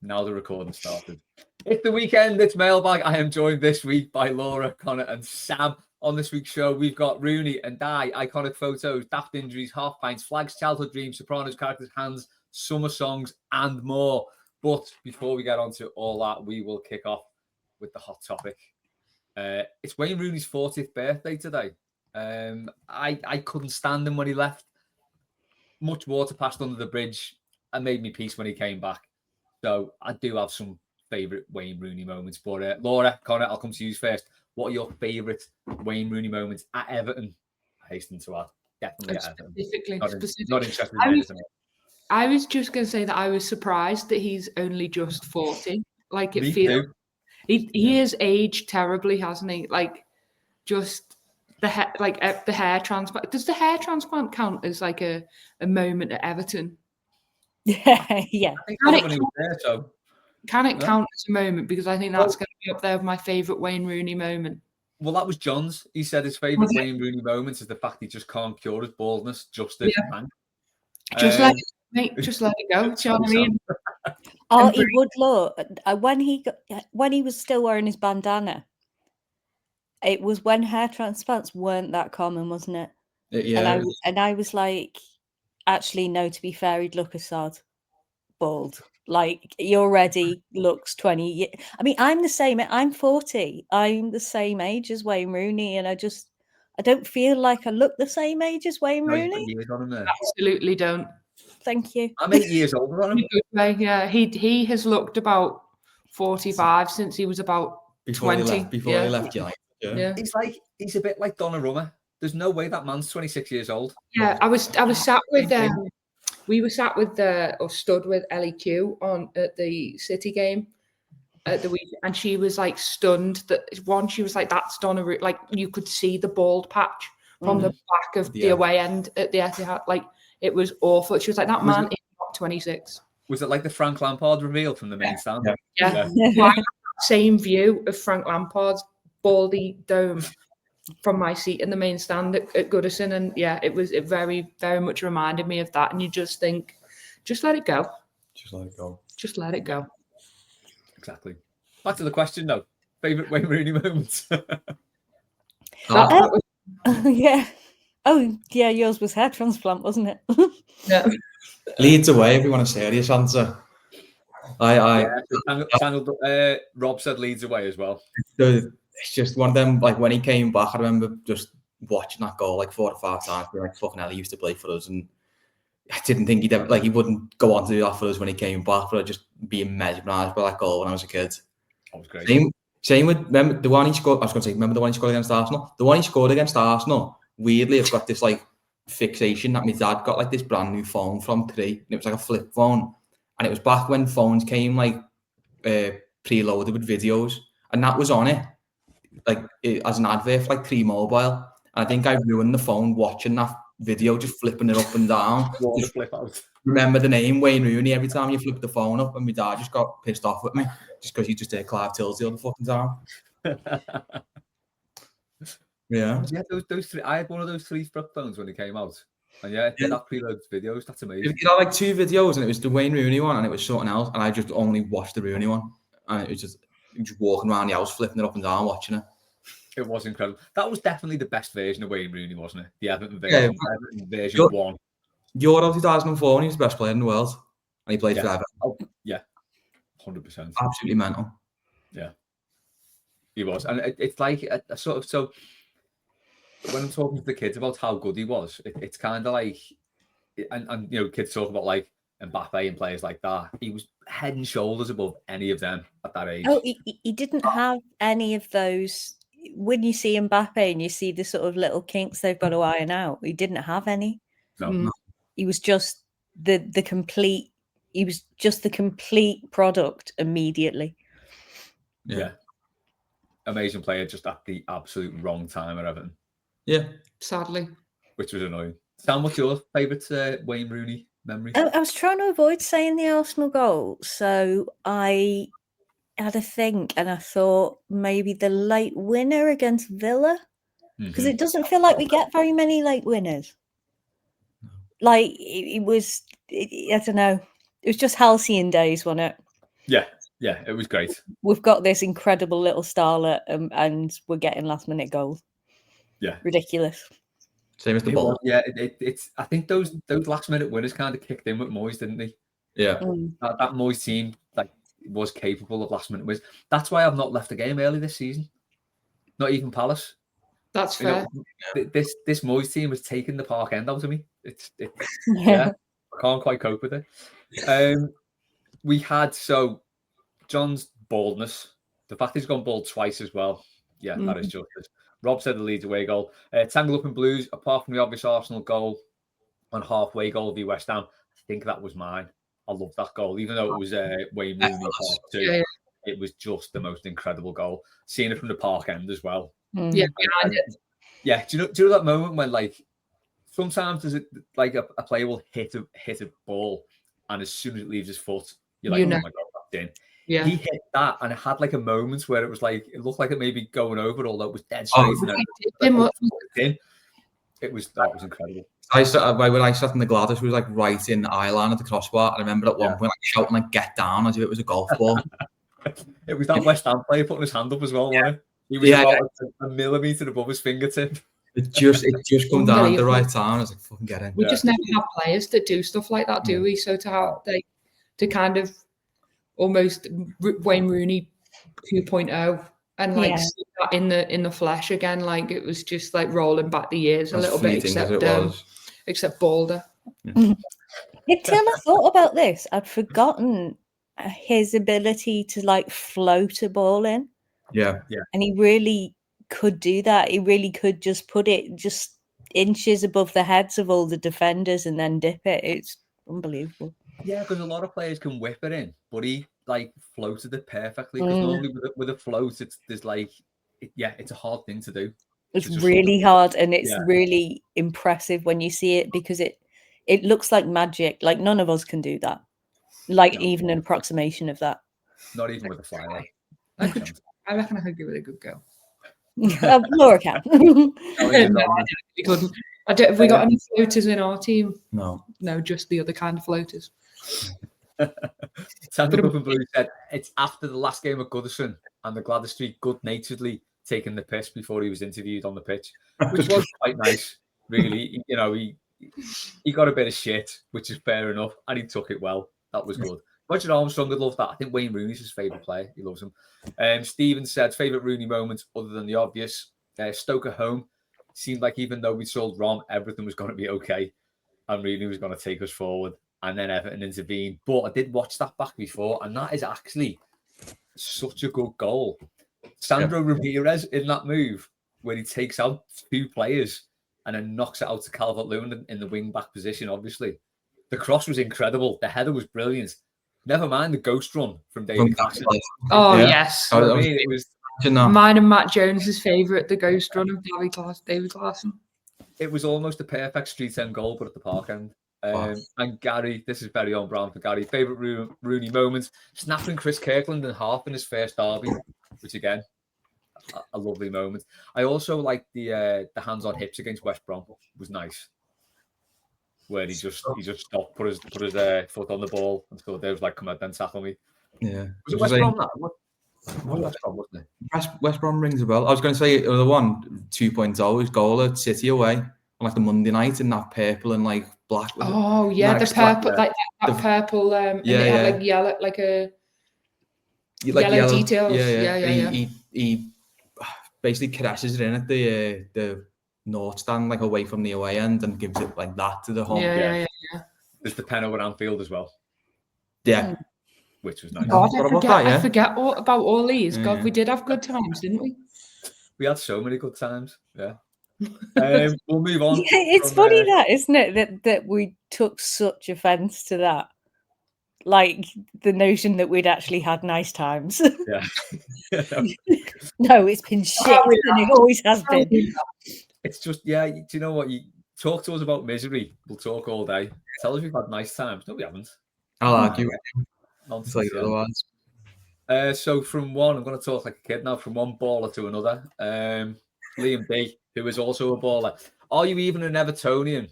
Now the recording started. It's the weekend. It's Mailbag. I am joined this week by Laura, Connor, and Sam. On this week's show, we've got Rooney and Ndiaye, iconic photos, daft injuries, half pints, flags, childhood dreams, Sopranos characters, hands, summer songs, and more. But before we get on to all that, we will kick off with the hot topic. It's Wayne Rooney's 40th birthday today. I couldn't stand him when he left. Much water passed under the bridge and made me peace when he came back. So I do have some favourite Wayne Rooney moments. But Laura, Connor, I'll come to you first. What are your favourite Wayne Rooney moments at Everton? I hasten to add. Definitely at Everton. Not interested in anything else. I was just going to say that I was surprised that he's only just 40. Like, it Me feels... too. He has aged terribly, hasn't he? Like, just the hair transplant. Does the hair transplant count as like a moment at Everton? Yeah. Can it count as a moment? Because I think that's going to be up there with my favourite Wayne Rooney moment. Well, that was John's. He said his favourite Wayne Rooney moments is the fact he just can't cure his baldness. Just this man. Just let it go. Do you know what I mean? Oh, he would look when he was still wearing his bandana. It was when hair transplants weren't that common, wasn't it? Yeah. And I was like, actually, no. To be fair, he'd look a sod bald. Like, he already looks 20 years. I mean, I'm the same. I'm 40. I'm the same age as Wayne Rooney, and I don't feel like I look the same age as Wayne Rooney. Years on him there. Absolutely don't. Thank you. I'm 8 years older on him. Yeah, he has looked about 45 since he was about 20. Before he left United. Yeah. He's a bit like Donnarumma. There's no way that man's 26 years old. Yeah, I was sat with we were sat with or stood with Ellie Q at the City game at the week, and she was like stunned that she was like, that's Donnarumma. Like, you could see the bald patch from the back of the away end at the Etihad. Like, it was awful. She was like, that man is not 26. Was it like the Frank Lampard reveal from the main stand? Yeah. Well, same view of Frank Lampard's baldy dome from my seat in the main stand at Goodison, and it very, very much reminded me of that. And you just think, just let it go. Just let it go. Just let it go. Exactly. Back to the question though. Favorite Wayne Rooney moments? Yeah. Oh, yeah, yours was hair transplant, wasn't it? Yeah. Leeds away, if you want a serious answer. Rob said Leeds away as well. It's just one of them, like, when he came back, I remember just watching that goal like 4 or 5 times, being like, fucking hell, he used to play for us. And I didn't think he'd ever, like, he wouldn't go on to do that for us when he came back, but I just being mesmerised by that goal when I was a kid. That was great. Same with, remember the one he scored, I was going to say, remember the one he scored against Arsenal? The one he scored against Arsenal, weirdly, I've got this, like, fixation that my dad got, like, this brand new phone from Tree, and it was like a flip phone. And it was back when phones came, like, preloaded with videos, and that was on it, like, as an advert for, like, Tree Mobile. And I think I ruined the phone watching that video, just flipping it up and down. Just flip out. Remember the name Wayne Rooney every time you flip the phone up, and my dad just got pissed off with me just because he just did Clive Tilsley all the fucking time. Yeah. Those three. I had one of those 3 flip phones when they came out, and it did have preloaded videos. That's amazing. It had like 2 videos, and it was the Wayne Rooney one, and it was something else, and I just only watched the Rooney one, and it was just walking around the house, flipping it up and down, watching it. It was incredible. That was definitely the best version of Wayne Rooney, wasn't it? The Everton version, version 1. Euro 2004, and he was the best player in the world, and he played for Everton. Oh, yeah, 100%. Absolutely mental. Yeah, he was, and it's like a sort of so. When I'm talking to the kids about how good he was, it's kind of like, and you know, kids talk about like Mbappe and players like that. He was head and shoulders above any of them at that age. Oh, he didn't have any of those. When you see Mbappe and you see the sort of little kinks they've got to iron out, he didn't have any. No. He was just the complete. He was just the complete product immediately. Yeah. Amazing player, just at the absolute wrong time at Everton. Yeah. Sadly. Which was annoying. Sam, what's your favourite Wayne Rooney memory? I was trying to avoid saying the Arsenal goal, so I had a think, and I thought maybe the late winner against Villa, because it doesn't feel like we get very many late winners. Like, it was, I don't know, it was just halcyon days, wasn't it? Yeah, it was great. We've got this incredible little starlet, and we're getting last-minute goals. Yeah, ridiculous. Same as the ball. It's. I think those last-minute winners kind of kicked in with Moyes, didn't they? Yeah. That Moyes team was capable of last-minute wins. That's why I've not left the game early this season. Not even Palace. That's fair. This Moyes team has taken the park end out of me. It's I can't quite cope with it. We had John's baldness, the fact he's gone bald twice as well. Yeah, that is justice. Rob said the Leeds away goal. Tangle up in blues, apart from the obvious Arsenal goal on halfway goal v West Ham, I think that was mine. I love that goal, even though it was Wayne Rooney part two. Yeah. It was just the most incredible goal. Seeing it from the park end as well. Yeah, behind it. Yeah, do you know that moment when sometimes there's a player will hit a ball, and as soon as it leaves his foot, you're like, oh my god, that's in. Yeah. He hit that, and it had a moment where it was it looked like it may be going over, although it was dead straight. That was incredible. When I sat in the Gladys, we was right in the eye line at the crossbar. I remember at one point shouting "get down" as if it was a golf ball. It was that West Ham player putting his hand up as well, wasn't it? He was about a millimetre above his fingertip. It just come down at the right time. I was like, fucking get in. We just never have players that do stuff like that, do we? So to have to kind of almost Wayne Rooney 2.0 and see that in the flesh again, it was just rolling back the years a little bit, except Balder. Until I thought about this, I'd forgotten his ability to float a ball in. Yeah. And he really could do that. He really could just put it just inches above the heads of all the defenders and then dip it. It's unbelievable. Yeah, because a lot of players can whip it in, but he floated it perfectly. Because normally with a float, it's a hard thing to do. It's really hard, and it's really impressive when you see it because it looks like magic. None of us can do that. Even an approximation of that. Not even with a fly. I reckon I could give it a good go. Laura can. We couldn't. Have we got any floaters in our team? No, just the other kind of floaters. Tango Up and Blue said it's after the last game at Goodison and the Gladys Street good-naturedly taking the piss before he was interviewed on the pitch, which was quite nice, really. He got a bit of shit, which is fair enough, and he took it well. That was good. Roger Armstrong would love that. I think Wayne Rooney's his favourite player. He loves him. Stephen said, favourite Rooney moment other than the obvious. Stoke at home. Seemed like even though we sold Rom, everything was going to be okay. And Rooney was going to take us forward. And then Everton intervened. But I did watch that back before. And that is actually such a good goal. Sandro Ramirez in that move, where he takes out two players and then knocks it out to Calvert-Lewin in the wing-back position, obviously. The cross was incredible. The header was brilliant. Never mind the ghost run from David Claxton. Oh, yes. It was mine and Matt Jones's favourite, the ghost run of David Claxton. It was almost a perfect street end goal, but at the park end. And Gary, this is very on brand for Gary. Favourite Rooney moments: snapping Chris Kirkland in half in his first derby, which again, a lovely moment. I also like the hands on hips against West Brom. It was nice. Where he just stopped, put his foot on the ball, and so they was come out, then tackle me. Yeah, was it West Brom? West Brom, wasn't it? West Brom rings a bell. I was going to say the one 2.0 is goal at City away on the Monday night in that purple and black. Oh yeah, the purple, that purple. Had yellow, a yellow details. Yeah. He basically caresses it in at the north stand, away from the away end, and gives it that to the home. Yeah. There's the pen over Anfield as well. Yeah. Which was nice. God, I forget about all these. Yeah. God, we did have good times, didn't we? We had so many good times. Yeah. We'll move on. It's funny isn't it, that we took such offence to that. The notion that we'd actually had nice times. Yeah. No, it's been shit, and it always has been. It's just, do you know what? You talk to us about misery, we'll talk all day. Tell us we've had nice times. No, we haven't. I'll argue. Nonsense. So from one, I'm going to talk like a kid now, from one baller to another. Liam B, who is also a baller. Are you even an Evertonian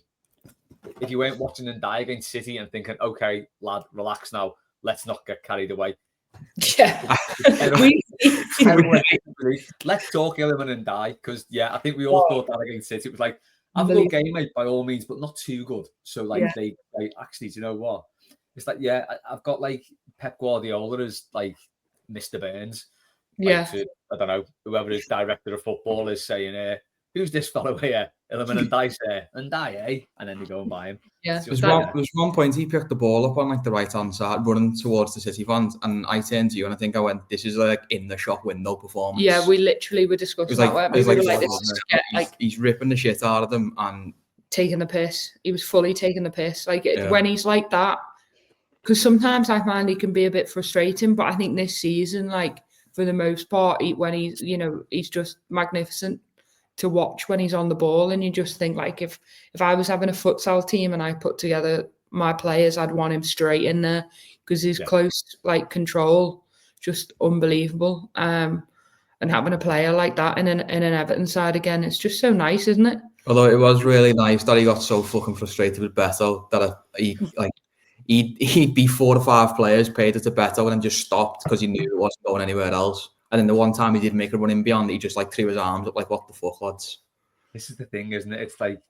if you weren't watching Ndiaye against City and thinking, okay, lad, relax now, let's not get carried away? Yeah. Let's talk Illiman and Ndiaye, because I think we all thought that against City. It was like, have a good game, mate, by all means, but not too good. So like they actually, do you know what? It's like, I've got like Pep Guardiola as like Mr. Burns. Like, I don't know, whoever his director of football is saying, who's this fellow here? Illiman and Ndiaye say, Ndiaye, and then they go and buy him. Yeah. Just, There's one point he picked the ball up on like the right hand side, running towards the City fans, and I turned to you and I think I went, "This is like in the shop window performance." Yeah, we literally were discussing that. Weren't we? We were like, this is he's ripping the shit out of them and taking the piss. He was fully taking the piss. Like when he's like that, because sometimes I find he can be a bit frustrating, but I think this season, like for the most part, when he's he's just magnificent to watch when he's on the ball, and you just think like if I was having a futsal team and I put together my players, I'd want him straight in there because his close like control just unbelievable. And having a player like that in an Everton side again, it's just so nice, isn't it? Although it was really nice that he got so fucking frustrated with Beto that he'd be 4 or 5 players paid it to Beto and just stopped because he knew it wasn't going anywhere else. And then the one time he did make a run in beyond, he just like threw his arms up like, what the fuck, lads? This is the thing, isn't it? It's like,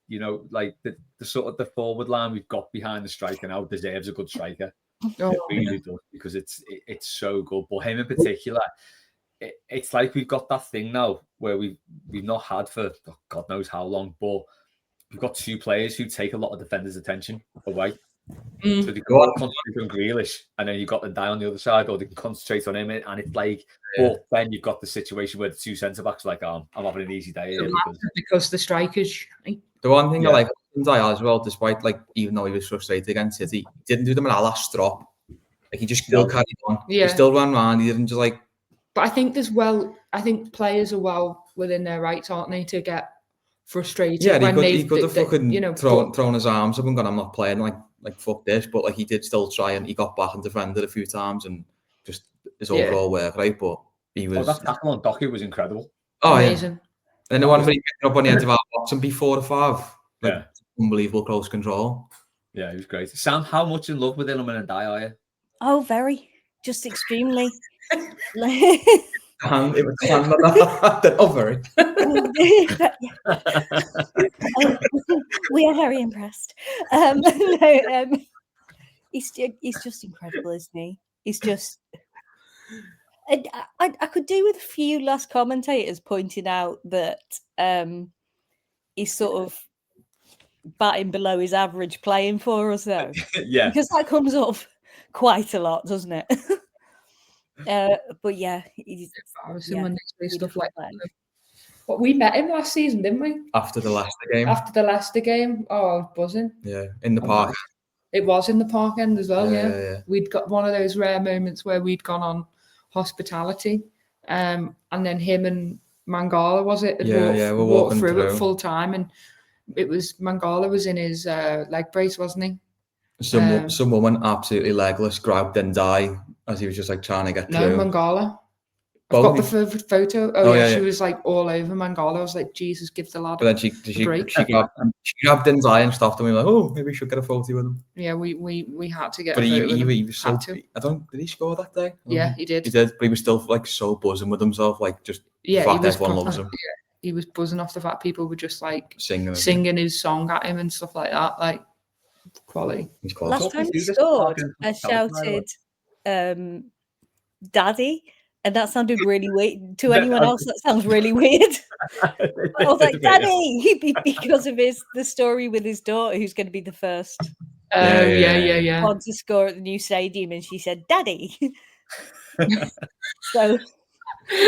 like the sort of the forward line we've got behind the striker now deserves a good striker. It really does, because it's so good. But him in particular, it's like we've got that thing now where we've not had for God knows how long, but we've got 2 players who take a lot of defenders' attention away. So they can concentrate on Grealish, and then you've got Ndiaye on the other side, or they can concentrate on him, and it's like, but then you've got the situation where the 2 centre-backs are like, I'm having an easy day here. Because the strikers. The one thing I like Ndiaye as well, despite like, even though he was frustrated against City, he didn't do them at a last drop. Like he just still carried on. He still ran around. He didn't just like. But I think players are well within their rights, aren't they, to get frustrated? Yeah, he could have fucking thrown his arms up and gone, I'm not playing, like fuck this. But like he did still try, and he got back and defended a few times, and just his overall work, right? But he was. That tackle on Doku was incredible. Oh, amazing. Yeah. And the one where he picked up on the edge of our box and be 4 or 5. Like, unbelievable close control. Yeah, he was great. Sam, how much in love with Illiman and Ndiaye are you? Oh, very. Just extremely. It was very. We are very impressed. He's just incredible, isn't he? He's just. I could do with a few last commentators pointing out that he's sort of batting below his average playing for us, though. Yeah, because that comes up quite a lot, doesn't it? But yeah, he's when they say stuff like that. But we met him last season, didn't we? After the Leicester game. Oh, I was buzzing. Yeah, in the park. It was in the park end as well. Yeah. We'd got one of those rare moments where we'd gone on hospitality, and then him and Mangala we're walking through it full time, and it was Mangala was in his leg brace, wasn't he? Some woman absolutely legless grabbed Ndiaye as he was just like trying to get through. No, Mangala. I've got the photo. She was like all over Mangala. I was like, Jesus, give the lad. But then she grabbed Ndiaye and stopped him. We were like, oh, maybe we should get a photo with him. Yeah, we had to get. But a photo he was so. Did he score that day? Yeah, he did. He did, but he was still like so buzzing with himself, like just the fact everyone loves him. Yeah, he was buzzing off the fact people were just like singing his song at him and stuff like that. Like quality. Last time he scored, I shouted, "Daddy." And that sounded really weird. To anyone else, that sounds really weird. I was like, Daddy! Because of the story with his daughter, who's going to be the first one to score at the new stadium. And she said, Daddy! So,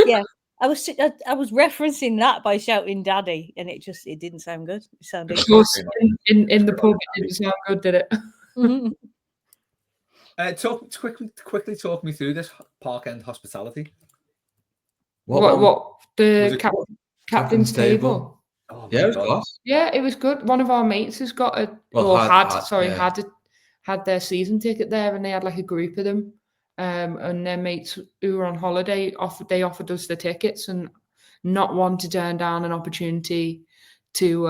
yeah. I was referencing that by shouting Daddy, and it didn't sound good. It sounded in the pub, it didn't sound good, did it? Mm-hmm. Quickly talk me through this park end hospitality. What the captain's table? Oh, yeah, it was class. Yeah, it was good. One of our mates has got had their season ticket there, and they had like a group of them, and their mates who were on holiday offered us the tickets, and not one to turn down an opportunity to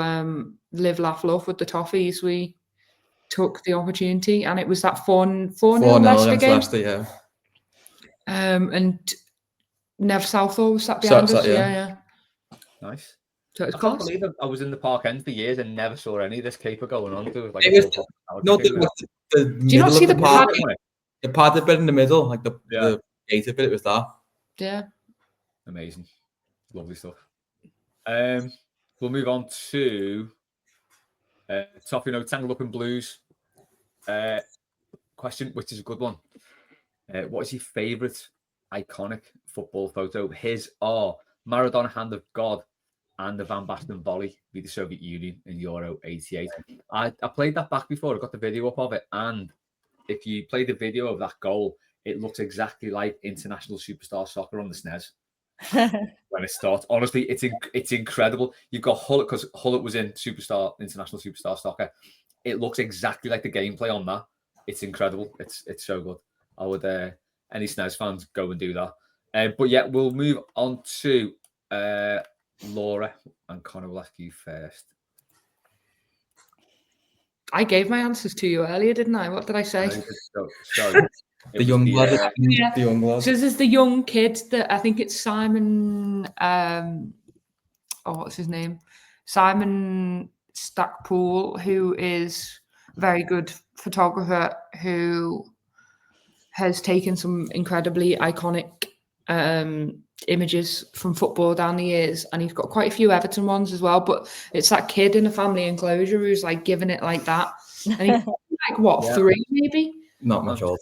live, laugh, love with the Toffees. We took the opportunity, and it was that 4-0 Leicester game. Leicester, And Nev Southall was sat behind us. Yeah. Nice. So it's I can't class. believe I was in the park end for years and never saw any of this caper going on. There was like It a was full no, hospitality the Do you not middle see of the the park. paddock? The paddock bit in the middle, like the Yeah. gate bit, it was that. Yeah. Amazing. Lovely stuff. We'll move on to Toffee No Tangled Up in Blues. Question, which is a good one. What is your favourite iconic football photo? His are Maradona hand of God and the Van Basten volley with the Soviet Union in Euro 88. I played that back before. I got the video up of it. And if you play the video of that goal, it looks exactly like International Superstar Soccer on the SNES. When it starts, honestly, it's incredible. You've got Hullet, because Hullet was in International Superstar Soccer. It looks exactly like the gameplay on that. It's incredible. It's so good. I would any SNES fans go and do that. But yeah, we'll move on to Laura, and Connor will ask you first. I gave my answers to you earlier, didn't I? What did I say? Sorry. The young lad. Yeah. The young lad. So there's the young kid that I think it's Simon. What's his name? Simon Stackpool, who is a very good photographer who has taken some incredibly iconic images from football down the years, and he's got quite a few Everton ones as well. But it's that kid in a family enclosure who's like giving it like that, and he's like what 3 maybe. Not much old.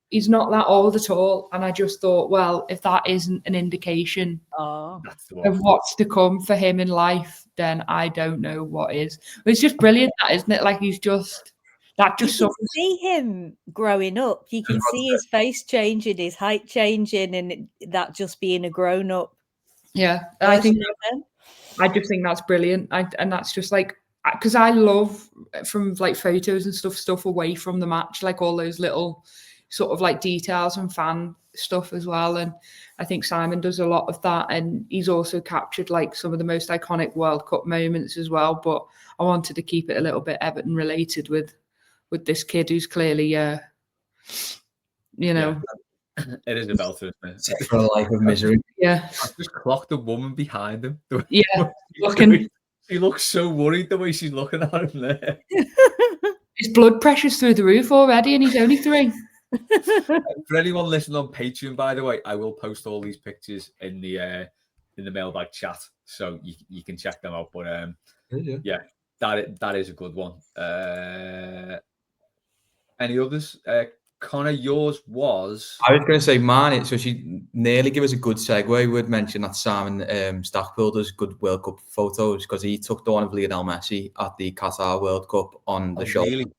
He's not that old at all. And I just thought, well, if that isn't an indication of what's to come for him in life, then I don't know what is. But it's just brilliant, that, isn't it? Like he's just that just you can see him growing up. You can see his face changing, his height changing, and that just being a grown up. Yeah, I just think that's brilliant. And that's just like, because I love from like photos and stuff away from the match, like all those little sort of like details and fan stuff as well. And I think Simon does a lot of that, and he's also captured like some of the most iconic World Cup moments as well. But I wanted to keep it a little bit Everton related with this kid who's clearly you know, it is a belter, isn't it? For a life of misery. Yeah, I just clocked the woman behind him. Yeah, looking. She looks so worried the way she's looking at him there. His blood pressure's through the roof already, and he's only 3. For anyone listening on Patreon, by the way, I will post all these pictures in the mailbag chat, so you can check them out. But yeah, that is a good one. Any others? Connor, yours was. I was going to say mine. So she nearly gave us a good segue. We'd mention that Simon Stackpool does good World Cup photos because he took the one of Lionel Messi at the Qatar World Cup on the show. Really?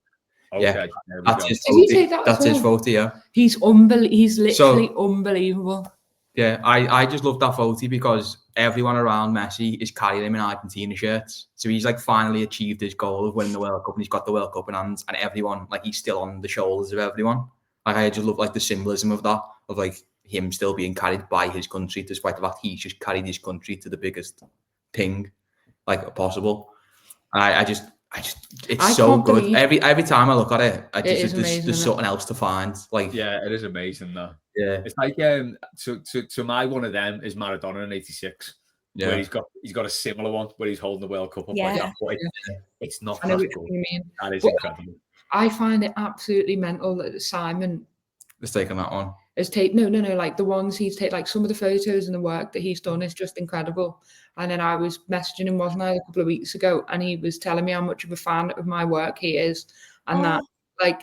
Okay, yeah, that's his photo. Did he take that that's his photo. Yeah, he's unbelievable. He's literally unbelievable. Yeah, I just love that photo because everyone around Messi is carrying him in Argentina shirts. So he's like finally achieved his goal of winning the World Cup, and he's got the World Cup in hands, and everyone, like, he's still on the shoulders of everyone. Like, I just love like the symbolism of that, of like him still being carried by his country, despite the fact he's just carried his country to the biggest thing like possible. I just it's so good. Every time I look at it, there's something else to find. Like, yeah, it is amazing though. Yeah, it's like to my one of them is Maradona in '86. Yeah, where he's got a similar one where he's holding the World Cup up like that. But it's not. I know what you mean. That is incredible. I find it absolutely mental that Simon has taken that one. Has taken no, like the ones he's taken, like some of the photos and the work that he's done is just incredible. And then I was messaging him, wasn't I, a couple of weeks ago, and he was telling me how much of a fan of my work he is, and that like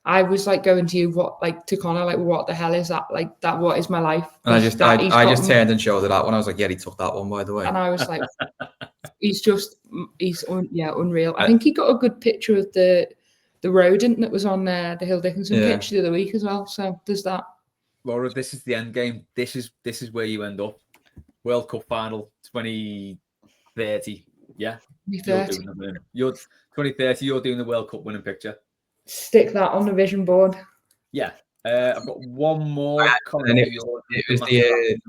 I was like going to you, what, like, to Connor, like, what the hell is that? Like, that, what is my life? And I just turned and showed her that one. I was like, yeah, he took that one, by the way. And I was like, he's unreal. I think he got a good picture of the rodent that was on the Hill Dickinson pitch the other week as well. So there's that. Laura, this is the end game. This is where you end up. World Cup final 2030. Yeah. 2030. You're 2030. You're doing the World Cup winning picture. Stick that on the vision board. Yeah. I've got one more. It was the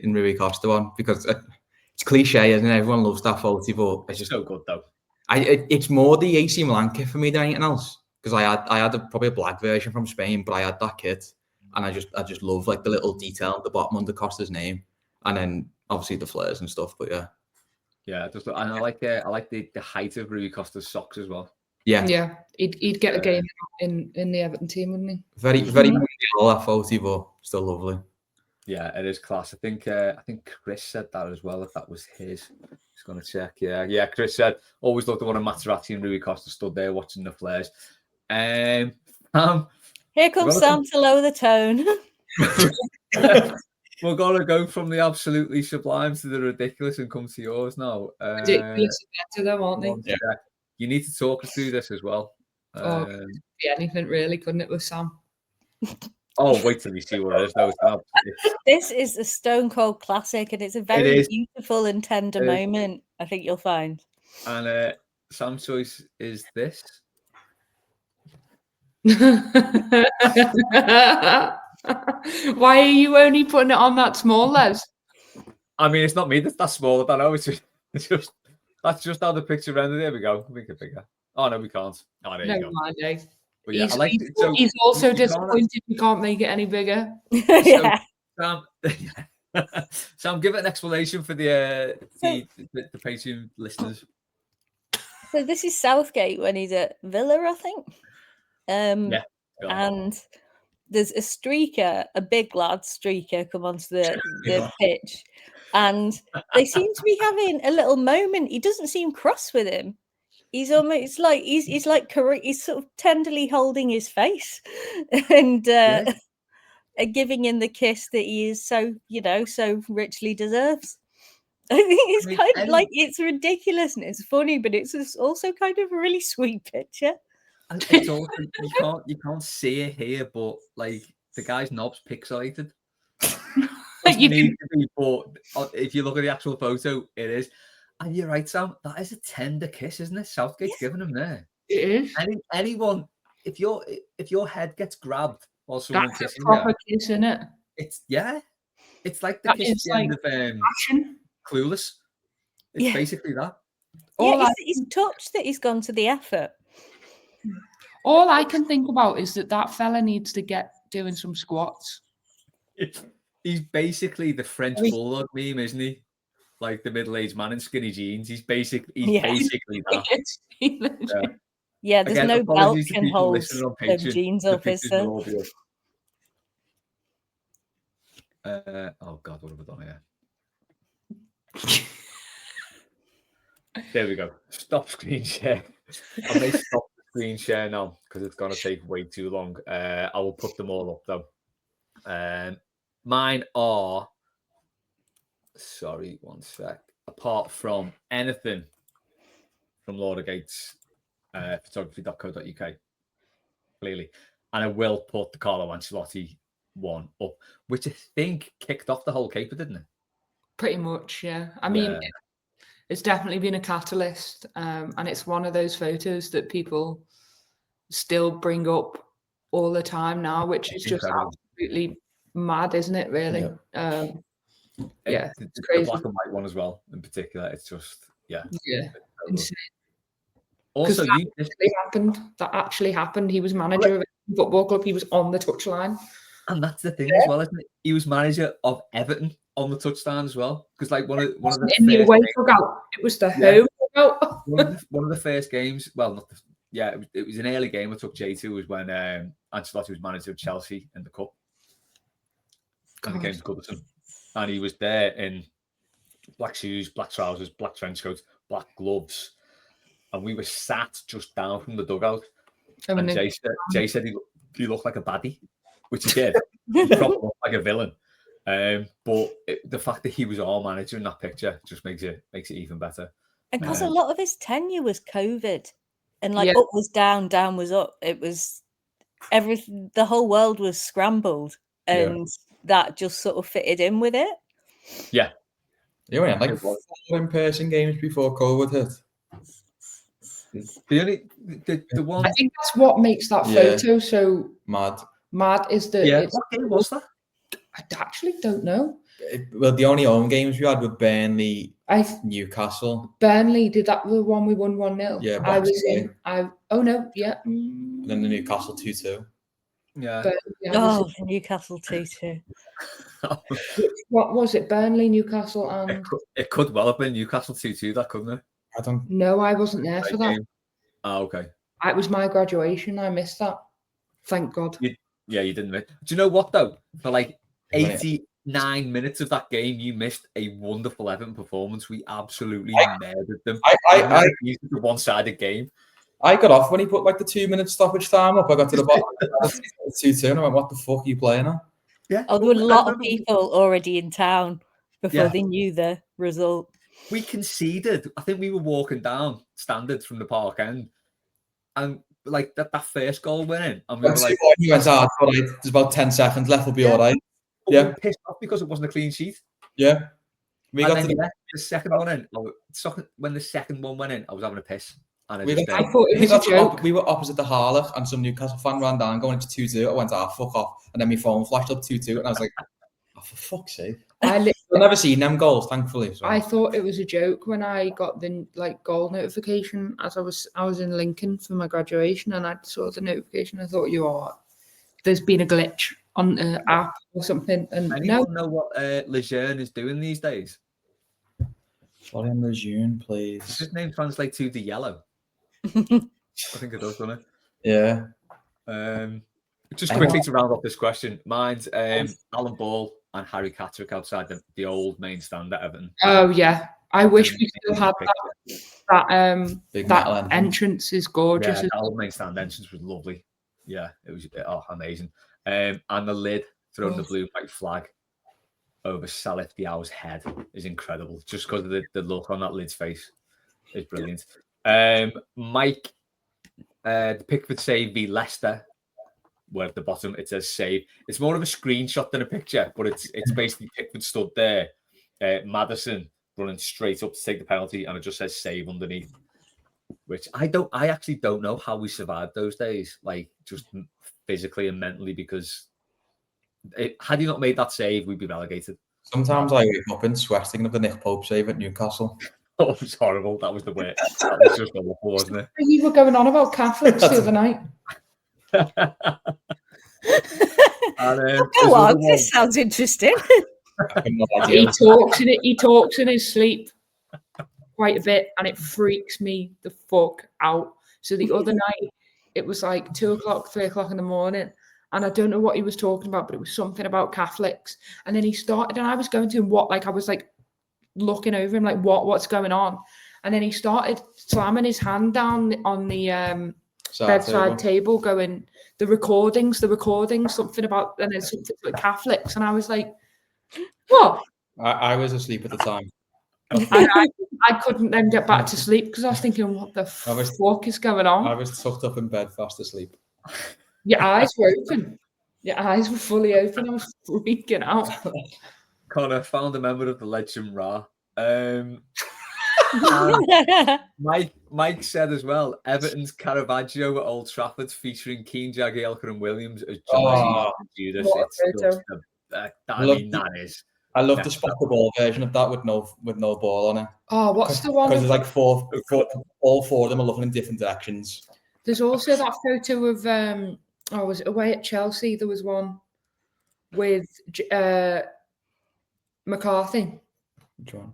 Rui Costa one, because it's cliche, isn't it? Everyone loves that photo, but it's just so good though. It's more the AC Milan kit for me than anything else, because I had probably a black version from Spain, but I had that kit, and I just love like the little detail at the bottom under Costa's name, and then obviously the flares and stuff. But yeah, and I like the height of Rui Costa's socks as well. Yeah, he'd get a game in the Everton team, wouldn't he? very mundial that photo, but still lovely. Yeah, it is class. I think Chris said that as well. If that was his, just gonna check. Yeah. Chris said always loved the one of Materazzi and Rui Costa stood there watching the flares. Here comes Sam to lower the tone. We're gonna go from the absolutely sublime to the ridiculous and come to yours now. Ridiculous better though, aren't they? Yeah. You need to talk us through this as well. Could be anything really, couldn't it, with Sam? Oh, wait till you see what it is. No, This is a Stone Cold classic, and it's a very beautiful and tender moment. I think you'll find. And Sam's choice is this. Why are you only putting it on that small, Les? I mean, it's not me that's small. I don't know. It's just that's just how the picture rendered. There we go. Make it bigger. Oh no, we can't. Oh, there you go. Mind, But yeah, he's also disappointed we can't make it any bigger. Yeah. So, Sam, give it an explanation for the Patreon listeners. So this is Southgate when he's at Villa, I think. Yeah. And there's a streaker, a big lad streaker, come onto the pitch, and they seem to be having a little moment. He doesn't seem cross with him. He's almost like he's sort of tenderly holding his face and giving him the kiss that he is so richly deserves. I think it's kind of like it's ridiculous and it's funny, but it's also kind of a really sweet picture. And it's also you can't see it here, but like the guy's knob's pixelated. But if you look at the actual photo, it is. And you're right, Sam. That is a tender kiss, isn't it? Southgate's giving him there. It is. Anyone, if your head gets grabbed while someone That's kissing a proper you, kiss, isn't it? It's like the kiss at the end of Clueless. It's basically that. He's touched that he's gone to the effort. All I can think about is that fella needs to get doing some squats. He's basically the French bulldog meme, isn't he? Like the middle-aged man in skinny jeans. He's basically that. Yeah, there's no belt can hold them jeans up, is there? Oh God, what have I done here? There we go. Stop screen share. I may stop the screen share now because it's going to take way too long. I will put them all up though. Mine are. Sorry, one sec. Apart from anything from Laura Gates, photography.co.uk, clearly. And I will put the Carlo Ancelotti one up, which I think kicked off the whole caper, didn't it? Pretty much, yeah. I mean, it's definitely been a catalyst. And it's one of those photos that people still bring up all the time now, which is just absolutely mad, isn't it, really? Yeah. It's crazy. The black and white one as well, in particular. It's just, insane. Also, that actually happened. He was manager of a football club. He was on the touchline. And that's the thing as well, isn't it? He was manager of Everton on the touchline as well. Because like one of the in the away dugout. It was the home dugout. one of the first games. Well, not it was an early game I took Jay to was when Ancelotti was manager of Chelsea in the cup. And the game to Goodison. And he was there in black shoes, black trousers, black trench coat, black gloves. And we were sat just down from the dugout. And Jay said he looked like a baddie, which he did. He probably looked like a villain. But the fact that he was our manager in that picture just makes it even better. And because a lot of his tenure was COVID. And up was down, down was up. It was everything. The whole world was scrambled. And that just sort of fitted in with it. Yeah. You had like 4 in-person games before COVID hit. The one I think that's what makes that photo so mad. Mad is the what game was that? I actually don't know. Well, the only home games we had were Burnley, Newcastle. Burnley did that the one we won 1-0. Yeah, I was in. And then the Newcastle 2-2. Yeah. Oh, Newcastle 2-2. What was it? Burnley, Newcastle, and It could well have been Newcastle 2-2, that couldn't it? I don't. no, I wasn't there for that. Oh, okay. It was my graduation. I missed that. Thank God. Yeah, you didn't miss. Do you know what though? For like Right. 89 minutes of that game, you missed a wonderful Everton performance. We absolutely murdered them. I It was a one-sided game. I got off when he put like the 2-minute stoppage time up. I got to the bottom of 2-2 and I went, what the fuck are you playing at? Yeah. Oh, there were a lot of people already in town before they knew the result. We conceded. I think we were walking down Standard from the park end, and like that first goal went in, and we were like, he went, all right, there's about 10 seconds left, we'll be all right. We were pissed off because it wasn't a clean sheet. Yeah. We And got then, to the second one in. When the second one went in, I was having a piss. And I thought it was a joke. we were opposite the Harlech, and some Newcastle fan ran down going into 2-2. I went, fuck off. And then my phone flashed up 2-2, and I was like, oh, for fuck's sake. I've never seen them goals, thankfully. So. I thought it was a joke when I got the goal notification as I was in Lincoln for my graduation, and I saw the notification. I thought, there's been a glitch on the app or something. And anyone know what Lejeune is doing these days? Florian Lejeune, please. Does his name translate to the yellow? I think it does, doesn't it? Yeah. Just quickly to round off this question, mine's Alan Ball and Harry Catterick outside the old main stand at Everton. Oh yeah, I wish we still had that entrance is gorgeous. Yeah, the old main stand entrance was lovely. Yeah, it was amazing. And the lid throwing the blue white flag over Salif Diao's head is incredible. Just because of the look on that lid's face is brilliant. Mike, the Pickford save v Leicester, where at the bottom it says save. It's more of a screenshot than a picture, but it's basically Pickford stood there, Maddison running straight up to take the penalty, and it just says save underneath. Which I actually don't know how we survived those days, like just physically and mentally, because had he not made that save, we'd be relegated. Sometimes I wake up in sweat thinking of the Nick Pope save at Newcastle. Oh, it was horrible. That was the way. That was just awful, wasn't it? You were going on about Catholics the other night. Go on, this sounds interesting. He talks in his sleep quite a bit, and it freaks me the fuck out. So the other night, it was like 2 o'clock, 3 o'clock in the morning, and I don't know what he was talking about, but it was something about Catholics. And then he started, and I was going to him, I was like looking over him, like what's going on? And then he started slamming his hand down on the bedside table, going, the recordings, something about, and then something like Catholics. And I was like, what? I was asleep at the time. I couldn't then get back to sleep because I was thinking, what the fuck is going on? I was tucked up in bed fast asleep. Your eyes were open. Your eyes were fully open. I was freaking out. Connor found a member of the Legend Ra. Mike said as well, Everton's Caravaggio at Old Trafford featuring Keane, Jagielka and Williams as Jonesy and Judas. That is. I love the spot the ball version of that with no ball on it. Oh, what's the one? Because there's like all four of them are looking in different directions. There's also that photo of was it away at Chelsea? There was one with McCarthy. Which one?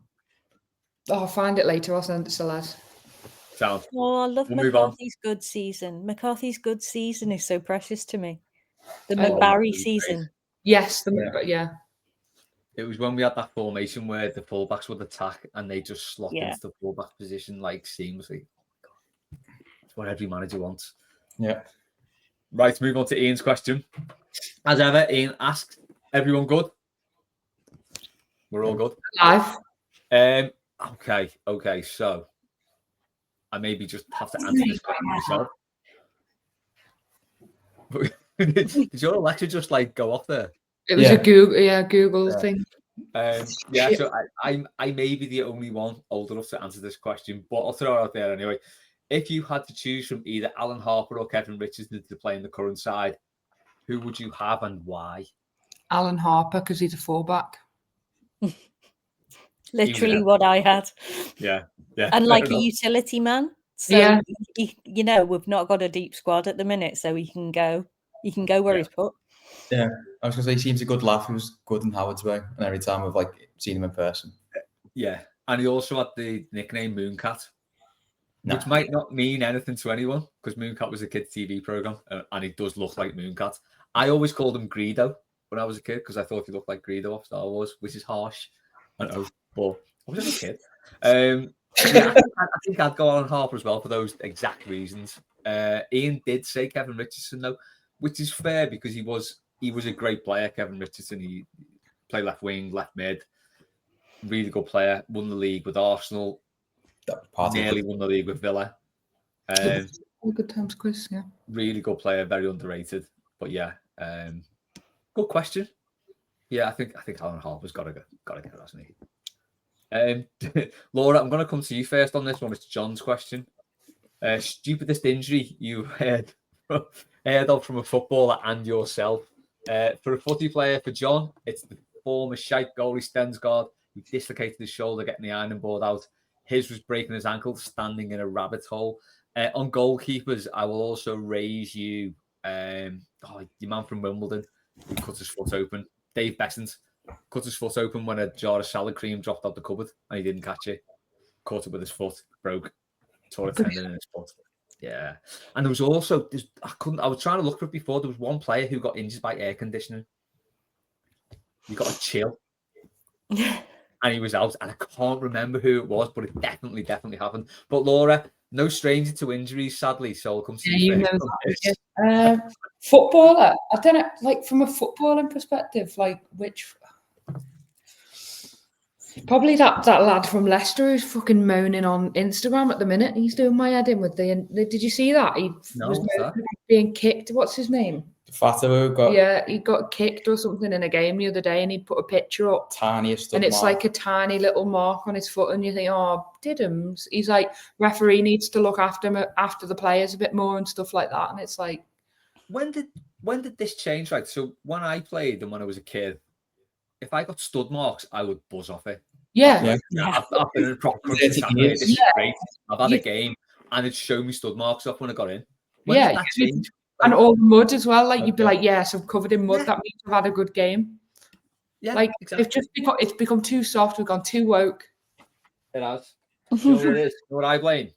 Oh, I'll find it later. I'll send it to Les. Sound. Oh, I love McCarthy's good season. McCarthy's good season is so precious to me. The McBarry season. Yes, yeah. It was when we had that formation where the fullbacks would attack and they just slot into the fullback position like seamlessly. It's what every manager wants. Yeah. Right, move on to Ian's question. As ever, Ian asks, everyone good? We're all good. Live. Okay. So I maybe just have to answer this question myself. Did your Alexa just like go off there? It was a Google thing. So I may be the only one old enough to answer this question, but I'll throw it out there anyway. If you had to choose from either Alan Harper or Kevin Richardson to play in the current side, who would you have and why? Alan Harper, because he's a fullback. Literally what I had. Yeah. And like a utility man. So, we've not got a deep squad at the minute, so he can go You can go where he's put. Yeah, I was gonna say he seems a good laugh. He was good in Howard's way, and every time I've seen him in person. Yeah, and he also had the nickname Mooncat, No. which might not mean anything to anyone because Mooncat was a kids' TV program, and he does look like Mooncat. I always called him Greedo when I was a kid because I thought he looked like Greedo off Star Wars, which is harsh. I know, but I was just a kid. Yeah, I think I'd go Alan Harper as well for those exact reasons. Ian did say Kevin Richardson though, which is fair because he was a great player. Kevin Richardson, he played left wing, left mid, really good player. Won the league with Arsenal. Nearly won the league with Villa. Good times, Chris. Yeah, really good player, very underrated. But yeah, good question. Yeah, I think Alan Harper's got to get, hasn't he? Laura, I'm going to come to you first on this one. It's John's question. Stupidest injury you heard of from a footballer and yourself. For a footy player, for John, it's the former shite goalie Stensgaard who dislocated his shoulder getting the ironing board out. His was breaking his ankle standing in a rabbit hole. On goalkeepers, I will also raise you your man from Wimbledon who cut his foot open. Dave Bessant cut his foot open when a jar of salad cream dropped out the cupboard and he didn't catch it. Caught it with his foot, broke, tore a tendon in his foot. Yeah. And there was also I was trying to look for it before. There was one player who got injured by air conditioning. He got a chill. And he was out. And I can't remember who it was, but it definitely happened. But Laura, no stranger to injuries, sadly. So I'll come to you. You know footballer. I don't know, like from a footballing perspective, like which probably that lad from Leicester who's fucking moaning on Instagram at the minute. He's doing my head in with the did you see that? He was being kicked. What's his name? Fatero got he got kicked or something in a game the other day, and he put a picture up, tiniest, and it's like a tiny little mark on his foot, and you think, oh, Diddums. He's like, referee needs to look after the players a bit more and stuff like that, and it's like, when did this change? Right, so when I played and when I was a kid, if I got stud marks, I would buzz off it. Yeah. I've been in a proper country. This is great. I've had a game, and it showed me stud marks off when I got in. When did that change? And all the mud as well. Like you'd be like, yes, I'm covered in mud. That means I've had a good game. Yeah, like exactly. It's become too soft. We've gone too woke. It has. You know what it is? You know what I blame?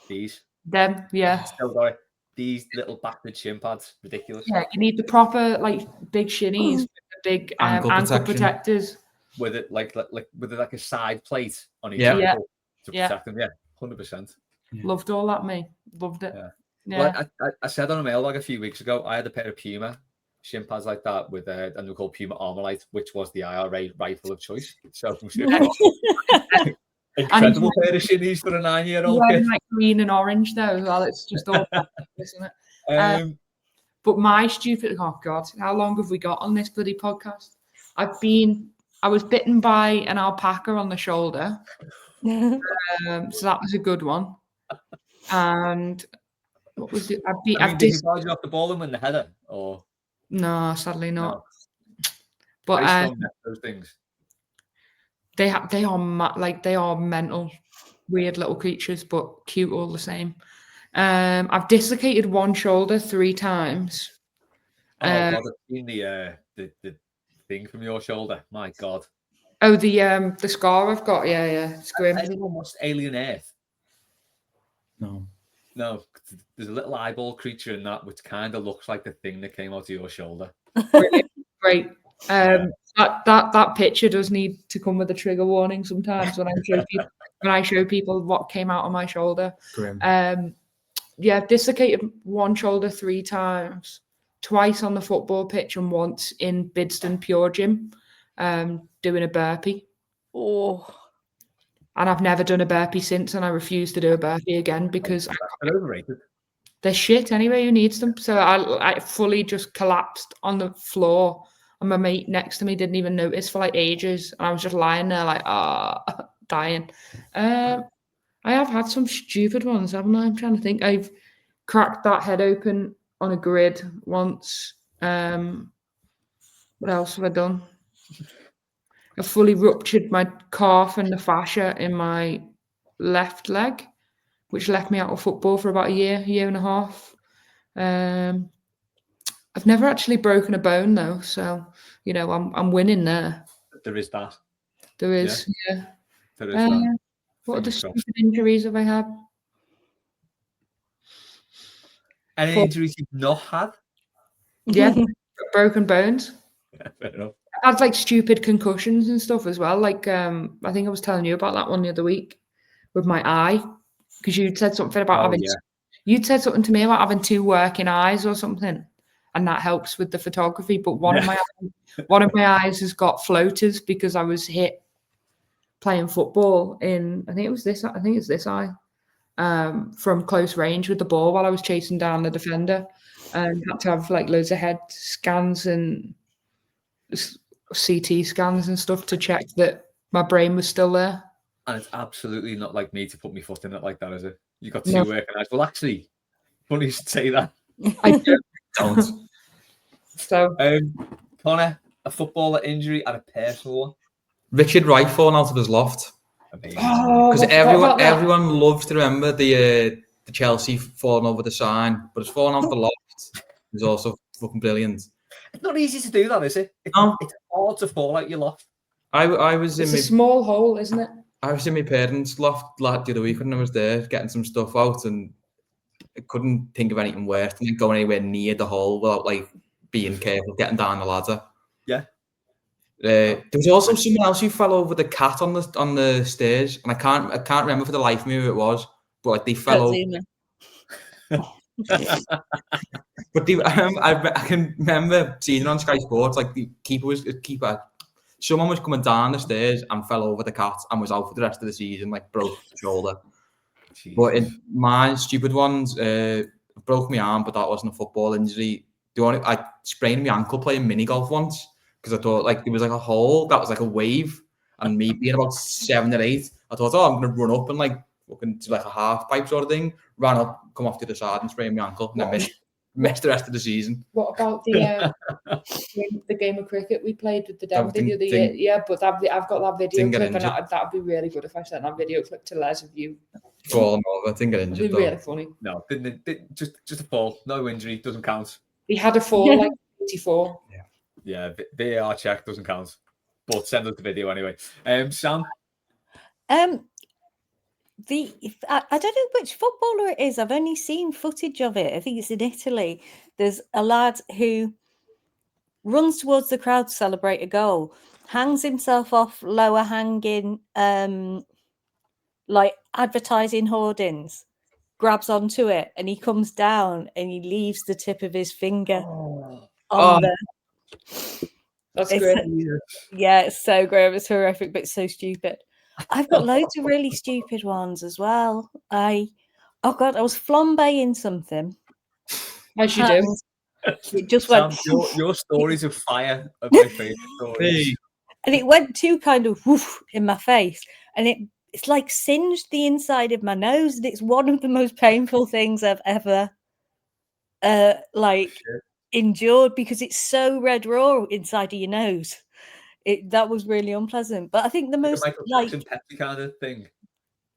These. Them, yeah. Still got it. These little backward shin pads, ridiculous. Yeah, you need the proper like big shinnies with the big ankle protectors. With it like a side plate on each ankle to protect them. Yeah, 100%. Loved all that, me. Loved it. Yeah. Well, I said on a mailbag a few weeks ago, I had a pair of Puma shin pads like that with and they were called Puma Armalite, which was the IRA rifle of choice. So incredible pair of shinnies for a 9-year-old kid. Like green and orange though as well. It's just all isn't it? But my stupid how long have we got on this bloody podcast? I was bitten by an alpaca on the shoulder. So that was a good one. And what was it? Did you barge off the ball and win the header? Or no, sadly not. No. But those things. They are mental, weird little creatures, but cute all the same. I've dislocated one shoulder 3 times. Oh God, I've seen the thing from your shoulder. My God. Oh, the scar I've got. Yeah, it's grim. Anyone watched Alien Earth? No. There's a little eyeball creature in that which kind of looks like the thing that came out of your shoulder. Great. That picture does need to come with a trigger warning sometimes when I show people what came out of my shoulder. Grim. I've dislocated one shoulder 3 times, twice on the football pitch and once in Bidston Pure Gym, doing a burpee. Oh. And I've never done a burpee since, and I refuse to do a burpee again because they're overrated. They're shit anyway. Who needs them? So I fully just collapsed on the floor, and my mate next to me didn't even notice for like ages, and I was just lying there like dying. I have had some stupid ones, haven't I? I'm trying to think. I've cracked that head open on a grid once. What else have I done? I fully ruptured my calf and the fascia in my left leg, which left me out of football for about a year and a half. I've never actually broken a bone though, so you know I'm winning there. There is that. There is, yeah. There is that. What other Fingers crossed. stupid injuries have I had? Any injuries you've not had? Yeah, broken bones. Yeah, fair enough. I had like stupid concussions and stuff as well. Like I think I was telling you about that one the other week with my eye, because you'd said something about having. Yeah. You'd said something to me about having 2 working eyes or something, and that helps with the photography. But one of my eyes has got floaters because I was hit playing football in. I think it's this eye. From close range with the ball while I was chasing down the defender, and had to have like loads of head scans and CT scans and stuff to check that my brain was still there. And it's absolutely not like me to put my foot in it like that, is it? You got 2 No. working eyes. Well, actually, funny you should say that. I Don't. So Connor, a footballer injury and a personal one. Richard Wright falling out of his loft. Amazing. Because everyone loves to remember the Chelsea falling over the sign, but it's falling out the loft is also fucking brilliant. It's not easy to do that, is it? It's hard to fall out your loft. I was it's in a small hole, isn't it? I was in my parents' loft the other week when I was there getting some stuff out, and I couldn't think of anything worse than going anywhere near the hole without like being careful getting down the ladder. Yeah. There was also someone else who fell over the cat on the stairs, and I can't remember for the life of me who it was, but like they fell over. But I can remember seeing it on Sky Sports. Like the keeper. Someone was coming down the stairs and fell over the cat and was out for the rest of the season, like broke the shoulder. Jesus. But in my stupid ones, broke my arm, but that wasn't a football injury. I sprained my ankle playing mini golf once because I thought like there was like a hole that was like a wave, and me being about 7 or 8, I thought, I'm gonna run up and like fucking to like a half pipe sort of thing. Ran up, come off to the side and sprained my ankle, and then missed the rest of the season. What about the game of cricket we played with the Devon video the year? Yeah, but I've got that video clip, and that'd be really good if I sent that video clip to Les of you. Falling over, I think I injured. It'd be really funny. No, just a fall, no injury, doesn't count. He had a fall like 84. Yeah, VAR check doesn't count. But send us the video anyway. Sam. I don't know which footballer it is. I've only seen footage of it. I think it's in Italy. There's a lad who runs towards the crowd to celebrate a goal, hangs himself off lower hanging like advertising hoardings, grabs onto it, and he comes down and he leaves the tip of his finger on the. That's great. Yeah, it's so great. It's horrific, but it's so stupid. I've got loads of really stupid ones as well. I was flambeing something. As you do. It just Sam, went. Your stories of fire are my favourite stories. And it went too kind of woof in my face, and it's like singed the inside of my nose, and it's one of the most painful things I've ever endured because it's so red raw inside of your nose. That was really unpleasant. But I think the most Michael Jackson Pepsi kind of thing.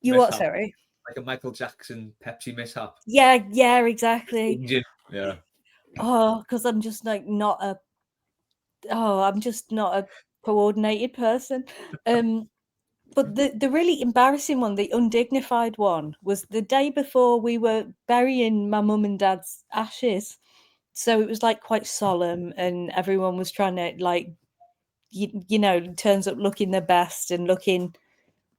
You mishap. What? Sorry. Like a Michael Jackson Pepsi mishap. Yeah, exactly. Yeah. Oh, because I'm just like I'm just not a coordinated person. But the really embarrassing one, the undignified one, was the day before we were burying my mum and dad's ashes. So it was like quite solemn, and everyone was trying to like, turns up looking their best and looking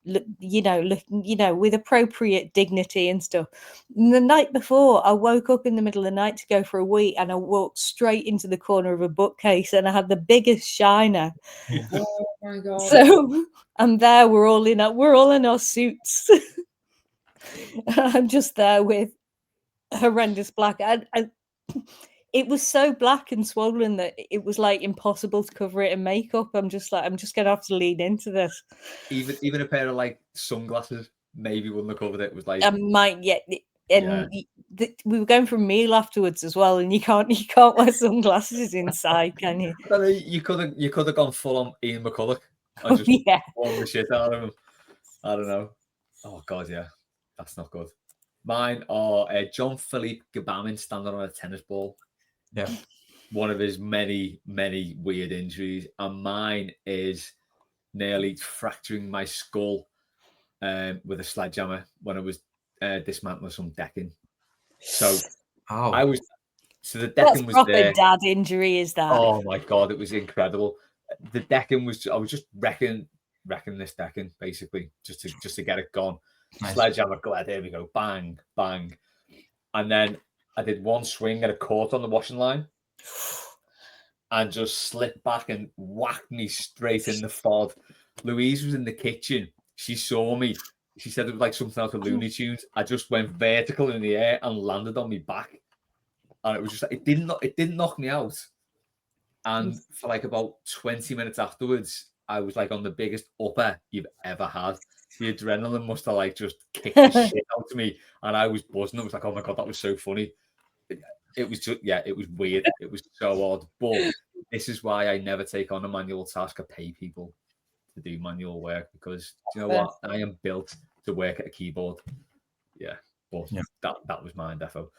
with appropriate dignity and stuff. And the night before, I woke up in the middle of the night to go for a wee, and I walked straight into the corner of a bookcase, and I had the biggest shiner. Oh my god! So I'm there. We're all in our suits. I'm just there with horrendous black. It was so black and swollen that it was like impossible to cover it in makeup. I'm just gonna have to lean into this. Even a pair of like sunglasses maybe wouldn't have covered it. It was like I might we were going for a meal afterwards as well, and you can't wear sunglasses inside, can you? You could have gone full on Ian McCulloch. Oh, yeah, warm the shit out of him. I don't know. Oh god, yeah, that's not good. Mine are John Philippe Gbamin standing on a tennis ball. Yeah. one of his many, many weird injuries. And mine is nearly fracturing my skull with a sledgehammer when I was dismantling some decking. So I was, so the decking was proper there. dad injury, is that? Oh my God, it was incredible. The decking was, I was just wrecking this decking basically, just to get it gone. Nice. Sledgehammer, glad, here we go, bang, bang. And then I did one swing and it caught on the washing line and just slipped back and whacked me straight in the fod. Louise was in the kitchen. She saw me. She said it was like something out of Looney Tunes. I just went vertical in the air and landed on my back. And it was just like, it didn't knock me out. And for like about 20 minutes afterwards, I was like on the biggest upper you've ever had. The adrenaline must have like just kicked the shit out of me. And I was buzzing. I was like, oh my God, that was so funny. It was just, yeah, it was weird. It was so odd. But this is why I never take on a manual task or pay people to do manual work, because you know what? I am built to work at a keyboard. Yeah. But that was mine, defo.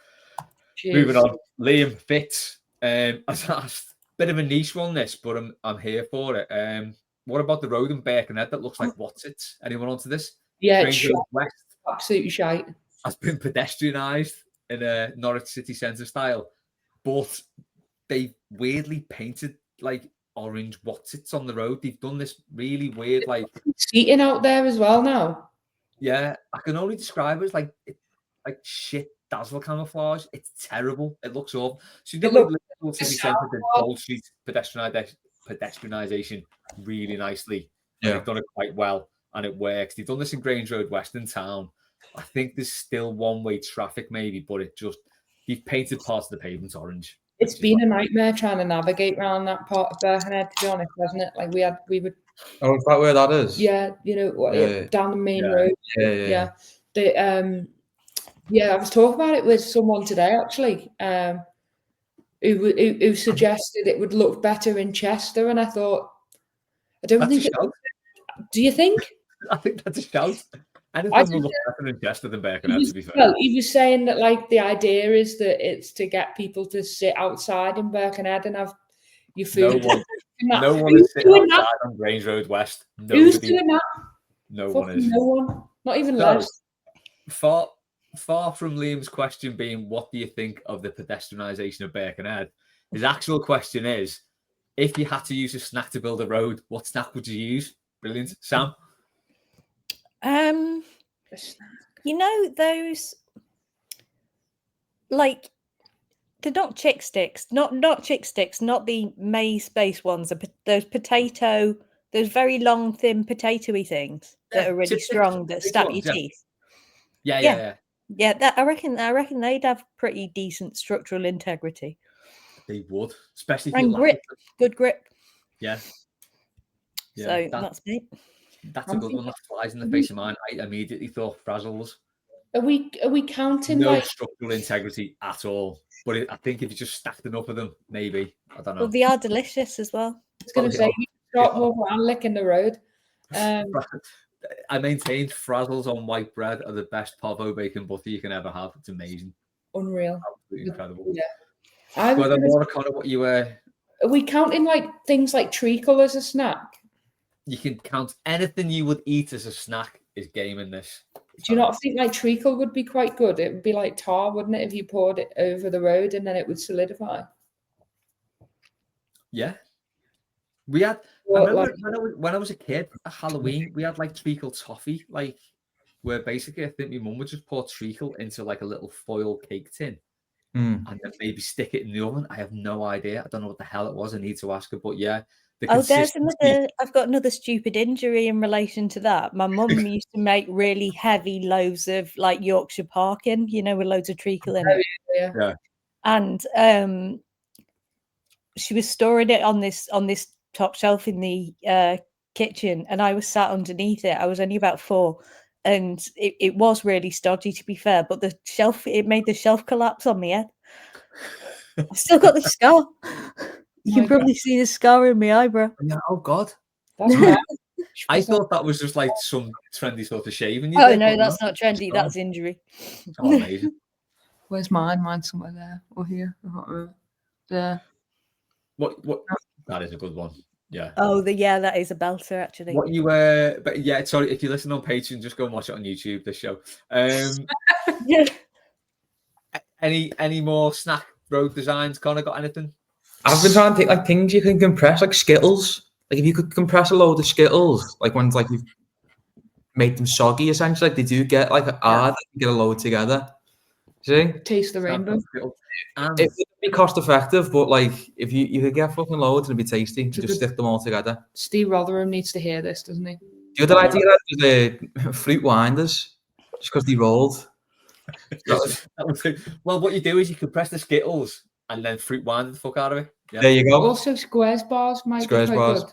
Jeez. Moving on. Liam Fitz. As asked. Bit of a niche one, this, but I'm here for it. What about the road in Birkenhead that looks like what's it? Anyone onto this? Yeah, it's West. Absolutely shite. Has been pedestrianised in a Norwich city centre style, but they weirdly painted like orange what's it's on the road. They've done this really weird like seating out there as well now. Yeah, I can only describe it as like shit dazzle camouflage. It's terrible. It looks awful. So you know, like city centre did Gold Street pedestrianisation really nicely. Yeah, they've done it quite well, and it works. They've done this in Grange Road West in town. I think there's still one-way traffic, maybe, but they've painted parts of the pavement orange. It's been a nightmare trying to navigate around that part of Birkenhead, to be honest, hasn't it? Like we would. Oh, is that where that is? Yeah, you know, down the main road. Yeah. I was talking about it with someone today, actually, who suggested it would look better in Chester, and I thought, I don't think. Do you think? I think that's a shout. Anything will look better in Chester than Birkenhead, to be fair. Well, he was saying that like the idea is that it's to get people to sit outside in Birkenhead and have your food. No one is sitting outside on Grange Road West. Nobody. Who's doing that? No one is. No one. Not even Les. Far from Liam's question being, what do you think of the pedestrianisation of Birkenhead? His actual question is, if you had to use a snack to build a road, what snack would you use? Brilliant. Sam? You know, those, like, they're not chick sticks, not chick sticks, not the maize-based ones, those very long, thin potato-y things that are really strong, that stab your teeth. Yeah. That I reckon they'd have pretty decent structural integrity. They would, especially and grip, good grip. Yeah. So that's me. That's a good one. That flies in the face of mine. I immediately thought Frazzles. Are we counting no structural integrity at all? But I think if you just stacked enough of them, maybe. I don't know. Well, they are delicious as well. I was going to say, you start more around licking the road. I maintained Frazzles on white bread are the best Pavo bacon butter you can ever have. It's amazing. Unreal. Absolutely incredible. Yeah. Whether more kind of what you were. Are we counting like things like treacle as a snack? You can count anything you would eat as a snack is game in this. Do you not think like treacle would be quite good? It would be like tar, wouldn't it, if you poured it over the road and then it would solidify? Yeah. We had, I remember when I was a kid at Halloween, we had like treacle toffee, like where basically I think my mum would just pour treacle into like a little foil cake tin and then maybe stick it in the oven. I have no idea. I don't know what the hell it was. I need to ask her, but yeah. There's another. I've got another stupid injury in relation to that. My mum used to make really heavy loaves of like Yorkshire parkin, you know, with loads of treacle in it. Yeah. And she was storing it on this top shelf in the kitchen, and I was sat underneath it. I was only about 4, and it was really stodgy, to be fair. But it made the shelf collapse on my head. I've still got the scar. You can probably see the scar in my eyebrow. Yeah, oh God. I thought that was just like some trendy sort of shaving. Oh no, that's not trendy. That's injury. Oh, amazing. Where's mine? Mine's somewhere there or here. I can't remember. There. What? That is a good one. Yeah. Oh, that is a belter actually. What you but yeah, sorry, if you listen on Patreon, just go and watch it on YouTube. This show. Yeah. Any more snack road designs? Connor, got anything? I've been trying to think like things you can compress, like Skittles. Like if you could compress a load of Skittles, like ones like you've made them soggy, essentially, like they do get like hard, you get a load together. See? Taste the rainbow. It would be cost effective, but like if you could get fucking loads and it'd be tasty, just stick them all together. Steve Rotherham needs to hear this, doesn't he? The other idea is the fruit winders, just because they rolled. Well, what you do is you compress the Skittles and then fruit wind the fuck out of it. Yeah. There you go. Also, Squares bars might Squares be quite bars. good.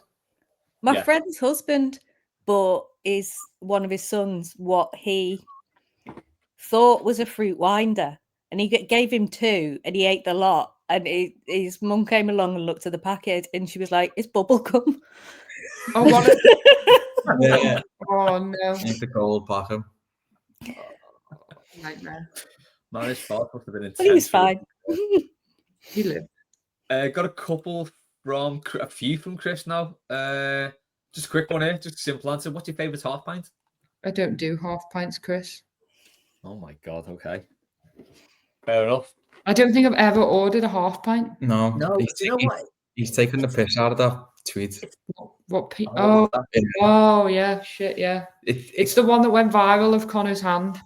My friend's husband bought one of his sons what he thought was a fruit winder, and he gave him 2, and he ate the lot. And his mum came along and looked at the packet, and she was like, "It's bubblegum." Oh, what? Yeah. Oh no! Make the cold pack 'em. Nightmare. Man, his thought must have been intense. But he was fine. He lived. Got a few from Chris now. Just a quick one here, just a simple answer. What's your favourite half pint? I don't do half pints, Chris. Oh my god, okay. Fair enough. I don't think I've ever ordered a half pint. No, Do you know what? he's taking the piss out of that tweet. What? Oh, Oh yeah, shit, yeah. It's the one that went viral of Connor's hand.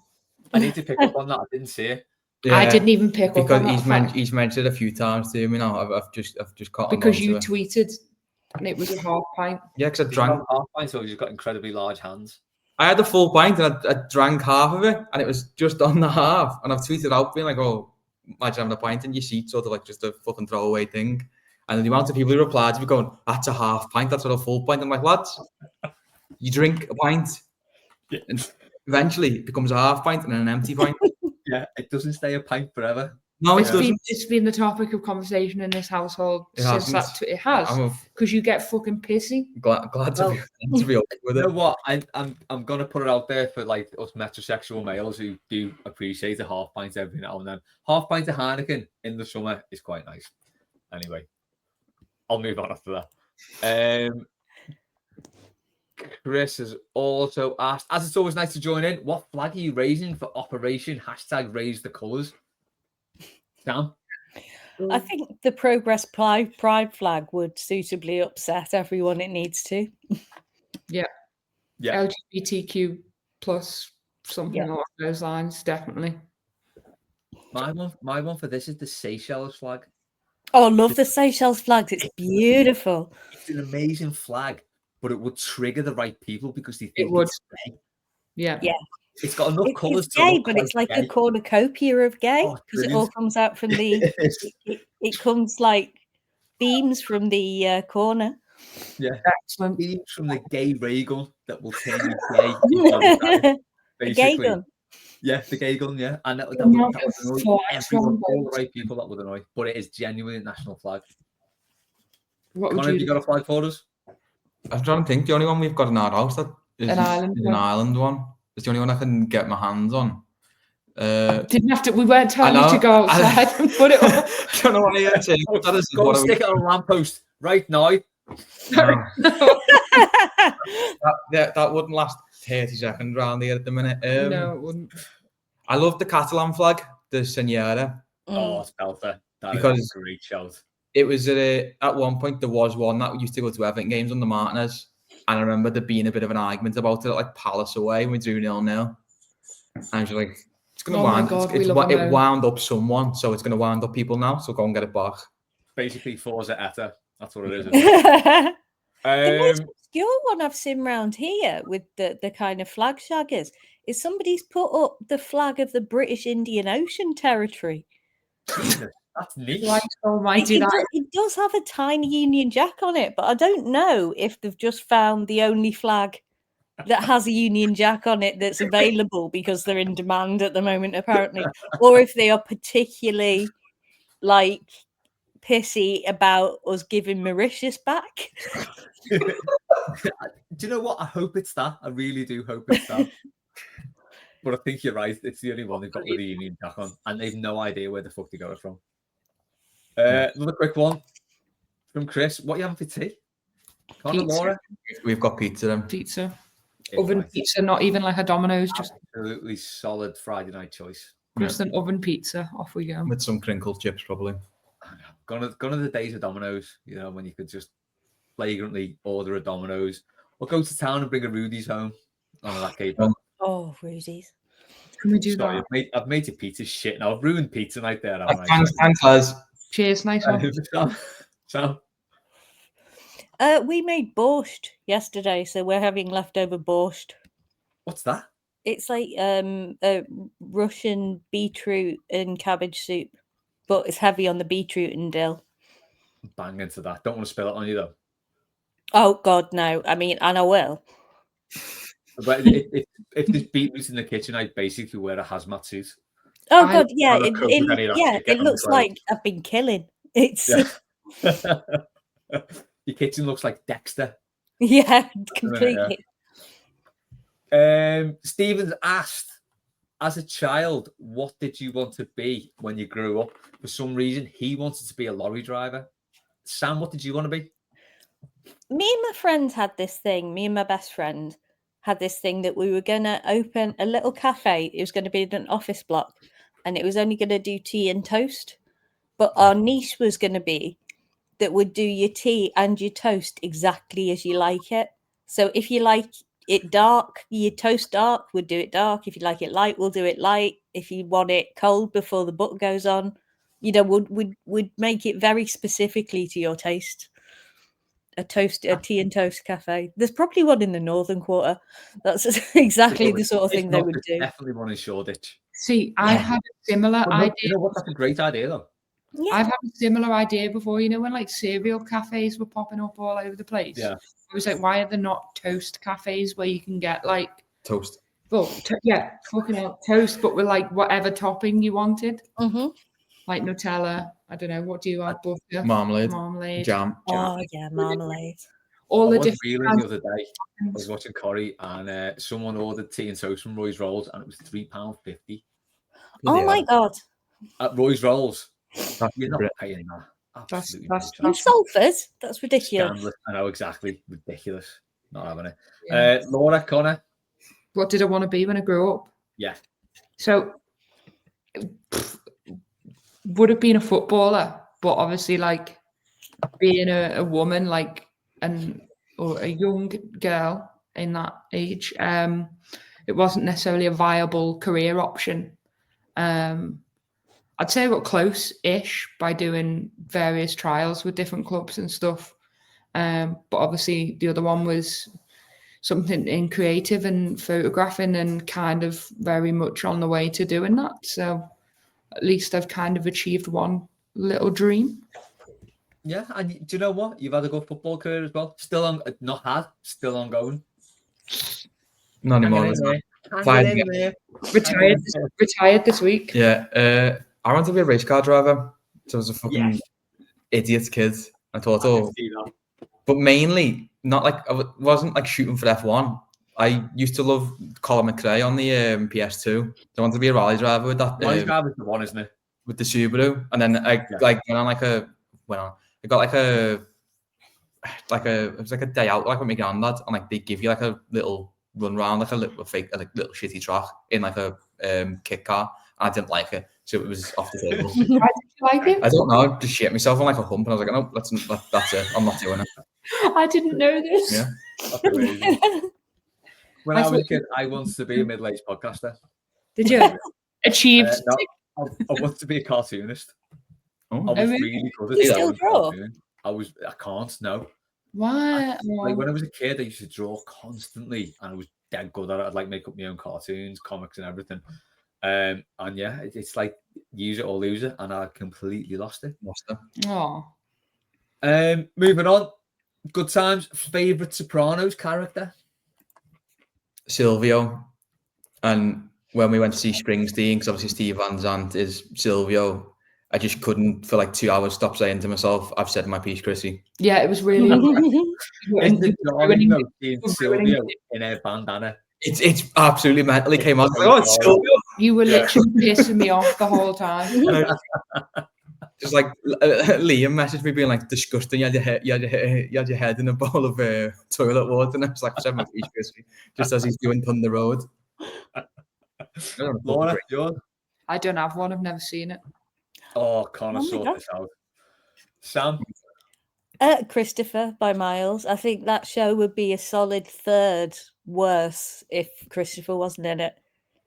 I need to pick up on that. I didn't see it. Yeah, I didn't even pick up because on that fact. he's mentioned it a few times to me now. I've just caught him Because you onto it. tweeted and it was a half pint. Yeah, because I Did you have drank. half pint, so you've got incredibly large hands. I had a full pint and I drank half of it, and it was just on the half. And I've tweeted out being like, "Oh, imagine having a pint in your seat, sort of like just a fucking throwaway thing." And the amount of people who replied to me going, "That's a half pint. That's not a full pint." I'm like, lads, you drink a pint, and eventually it becomes a half pint and then an empty pint. Yeah, it doesn't stay a pint forever. No, it doesn't. It's been the topic of conversation in this household It since hasn't. that. It has, I'm because you get fucking pissy. glad to be open with You know it. what? I'm gonna put it out there for like us metrosexual males who do appreciate a half pint every now and then. Half pint of Heineken in the summer is quite nice. Anyway, I'll move on after that. Chris has also asked, as it's always nice to join in, what flag are you raising for Operation #Raise the Colours? Sam? I think the Progress Pride flag would suitably upset everyone it needs to. Yeah. Yeah. LGBTQ plus something along those lines, definitely. My one for this is the Seychelles flag. Oh, I love the Seychelles flags. It's beautiful. It's an amazing flag, but it would trigger the right people because they think It would. it's gay. Yeah. Yeah. It's got enough colours It's to gay, look but quite it's like gay. a cornucopia of gay Oh, because it all brilliant. comes out from the. it comes like beams from the corner. Yeah. Excellent. Beams from the gay ray gun that will turn you gay. Basically. The gay gun. Yeah, the gay gun, yeah. And that would amount annoy of everyone, flags all on the those. right people that would annoy. But it is genuinely a national flag. What Connor, would have you you got a flag for us? I'm trying to think. The only one we've got in our house that is An island is one. an island one. It's the only one I can get my hands on. Didn't have to. We weren't telling I you to know. go outside and put it up. Don't know what I say. That is Go what and stick it on a lamppost right now. that wouldn't last 30 seconds around here at the minute. No, it wouldn't. I love the Catalan flag, the Senyera. Oh, it's belter. That Because- is a great shout. It was at one point there was one that used to go to Everton games on the Martinez, and I remember there being a bit of an argument about it at like Palace away when we drew 0-0. And I was like, it's gonna Oh my wind. God, we it's, love it them. wound up someone, so it's gonna wind up people now. So go and get it back. Basically, Forza Etta. That's what it is. Isn't it? The most Um, obscure one I've seen round here with the kind of flag shaggers is somebody's put up the flag of the British Indian Ocean Territory. Jesus, that's neat. Like almighty that. It does have a tiny Union Jack on it, but I don't know if they've just found the only flag that has a Union Jack on it that's available because they're in demand at the moment, apparently, or if they are particularly like pissy about us giving Mauritius back. Do you know what? I hope it's that. I really do hope it's that. But I think you're right. It's the only one they've got with the Union Jack on, and they've no idea where the fuck they got it from. Another quick one From Chris, what are you having for tea? Connor, Pizza. Laura? We've got pizza then. Pizza. Yeah, Oven right. pizza, not even like a Domino's, just Absolutely solid Friday night choice. an oven pizza. Off we go. With some crinkle chips, probably. Gone are the days of Domino's, you know, when you could just flagrantly order a Domino's or go to town and bring a Rudy's home on that caper. Oh, Rudy's. Can we do Sorry, that? I've made your pizza shit now. I've ruined pizza night there, haven't I? Thanks, Les. Cheers, nice one. So, We made borscht yesterday, so we're having leftover borscht. what's that? It's like a Russian beetroot and cabbage soup, but it's heavy on the beetroot and dill. Bang into that. Don't want to spill it on you though. Oh God, no! I mean, and I will. But if there's beetroot in the kitchen, I basically wear a hazmat suit. Oh I- God, yeah, I'll cope with any of that shit, it get on looks the grill. like I've been killing. It's Yeah. Your kitchen looks like Dexter. yeah, completely. Stephen's asked, as a child, what did you want to be when you grew up? For some reason, he wanted to be a lorry driver. Sam, what did you want to be? Me and my friend had this thing. Me and my best friend had this thing that we were going to open a little cafe. It was going to be in an office block, and it was only going to do tea and toast. But our niche was going to be that would do your tea and your toast exactly as you like it. So if you like it dark, your toast dark, we'll do it dark. If you like it light, we'll do it light. If you want it cold before the butter goes on, you know, would make it very specifically to your taste. A tea and toast cafe. There's probably one in the Northern Quarter. That's exactly the sort of thing they would do. Definitely one in Shoreditch. See, I've had a similar Well, no, idea. you know what? That's a great idea, though. Yeah. I've had a similar idea before, you know, when like cereal cafes were popping up all over the place. Yeah. I was like, why are there not toast cafes where you can get like, Toast. well, fucking hell, toast, but with like whatever topping you wanted, Mm-hmm. like Nutella. I don't know, what do you add? Butter, Marmalade. Jam. Oh yeah, marmalade. all I the was different. reeling the other day. I was watching Corrie, and someone ordered tea and toast from Roy's Rolls, and it was £3.50 Oh my God. at Roy's Rolls. That's You're not great. paying that. That's- Absolutely that's- no In chance. Salford? That's ridiculous. Scandalous. I know, exactly. Ridiculous. Not having it. Yeah. Laura, Connor. What did I want to be when I grew up? Yeah. So, would have been a footballer, but obviously, like being a woman, like or a young girl in that age, it wasn't necessarily a viable career option. I'd say I got close-ish by doing various trials with different clubs and stuff. But obviously, the other one was something in creative and photographing, and kind of very much on the way to doing that. So at least I've kind of achieved one little dream. Yeah, and do you know what? You've had a good football career as well. Still on, not had, still ongoing. Not anymore. Hanging in there. Retired this week. Yeah. I wanted to be a race car driver. So I was a fucking idiot kid. I thought, but mainly not like I wasn't like shooting for F1. I used to love Colin McRae on the PS2. So I wanted to be a rally driver with that. Rally driver's the one, isn't it? With the Subaru, and then I went on I got it was like a day out like with my granddad, and like they give you like a little run round, like a little little shitty track in like a kit car. And I didn't like it, so it was off the table. Why did you like it? I don't know, just shit myself on like a hump, and I was like, no, that's it. I'm not doing it. I didn't know this. Yeah. That's amazing. When I was a kid, I wanted to be a middle-aged podcaster. Did you achieve? No, I wanted to be a cartoonist. Oh. I was really? really good at You drawing still draw? cartoon. I can't, no. Why? Like when I was a kid, I used to draw constantly, and I was dead good at it. I'd like make up my own cartoons, comics, and everything. And yeah, it's like use it or lose it, and I completely lost it. Oh. Moving on. Good times. Favorite Sopranos character? Silvio, and when we went to see Springsteen, because obviously Steve Van Zandt is Silvio, I just couldn't for like 2 hours stop saying to myself, "I've said my piece, Chrissy." Yeah, it was really. Isn't it jarring though seeing Silvio in a bandana? It's absolutely mentally came out. Like, oh, it's Silvio. You were literally pissing me off the whole time. Just like Liam messaged me being like, disgusting. You had your head in a bowl of toilet water, and I was like, 7 each crispy, just as he's doing Thunder Road. Laura, yours? I don't have one. I've never seen it. Oh, Connor, Oh my sort God. this out. Sam? Christopher by miles. I think that show would be a solid third worse if Christopher wasn't in it.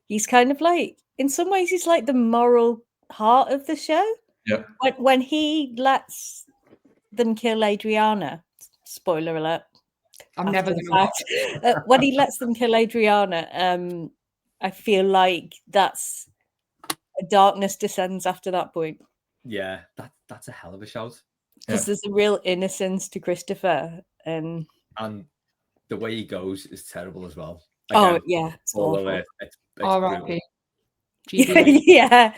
He's kind of like, in some ways, he's like the moral heart of the show. Yeah. When he lets them kill Adriana, spoiler alert. I'm never after the going to fact, when he lets them kill Adriana, I feel like that's darkness descends after that point. Yeah, that's a hell of a shout. Because there's a real innocence to Christopher. And the way he goes is terrible as well. Oh, yeah. It's all awful. of it's R.I.P. Yeah.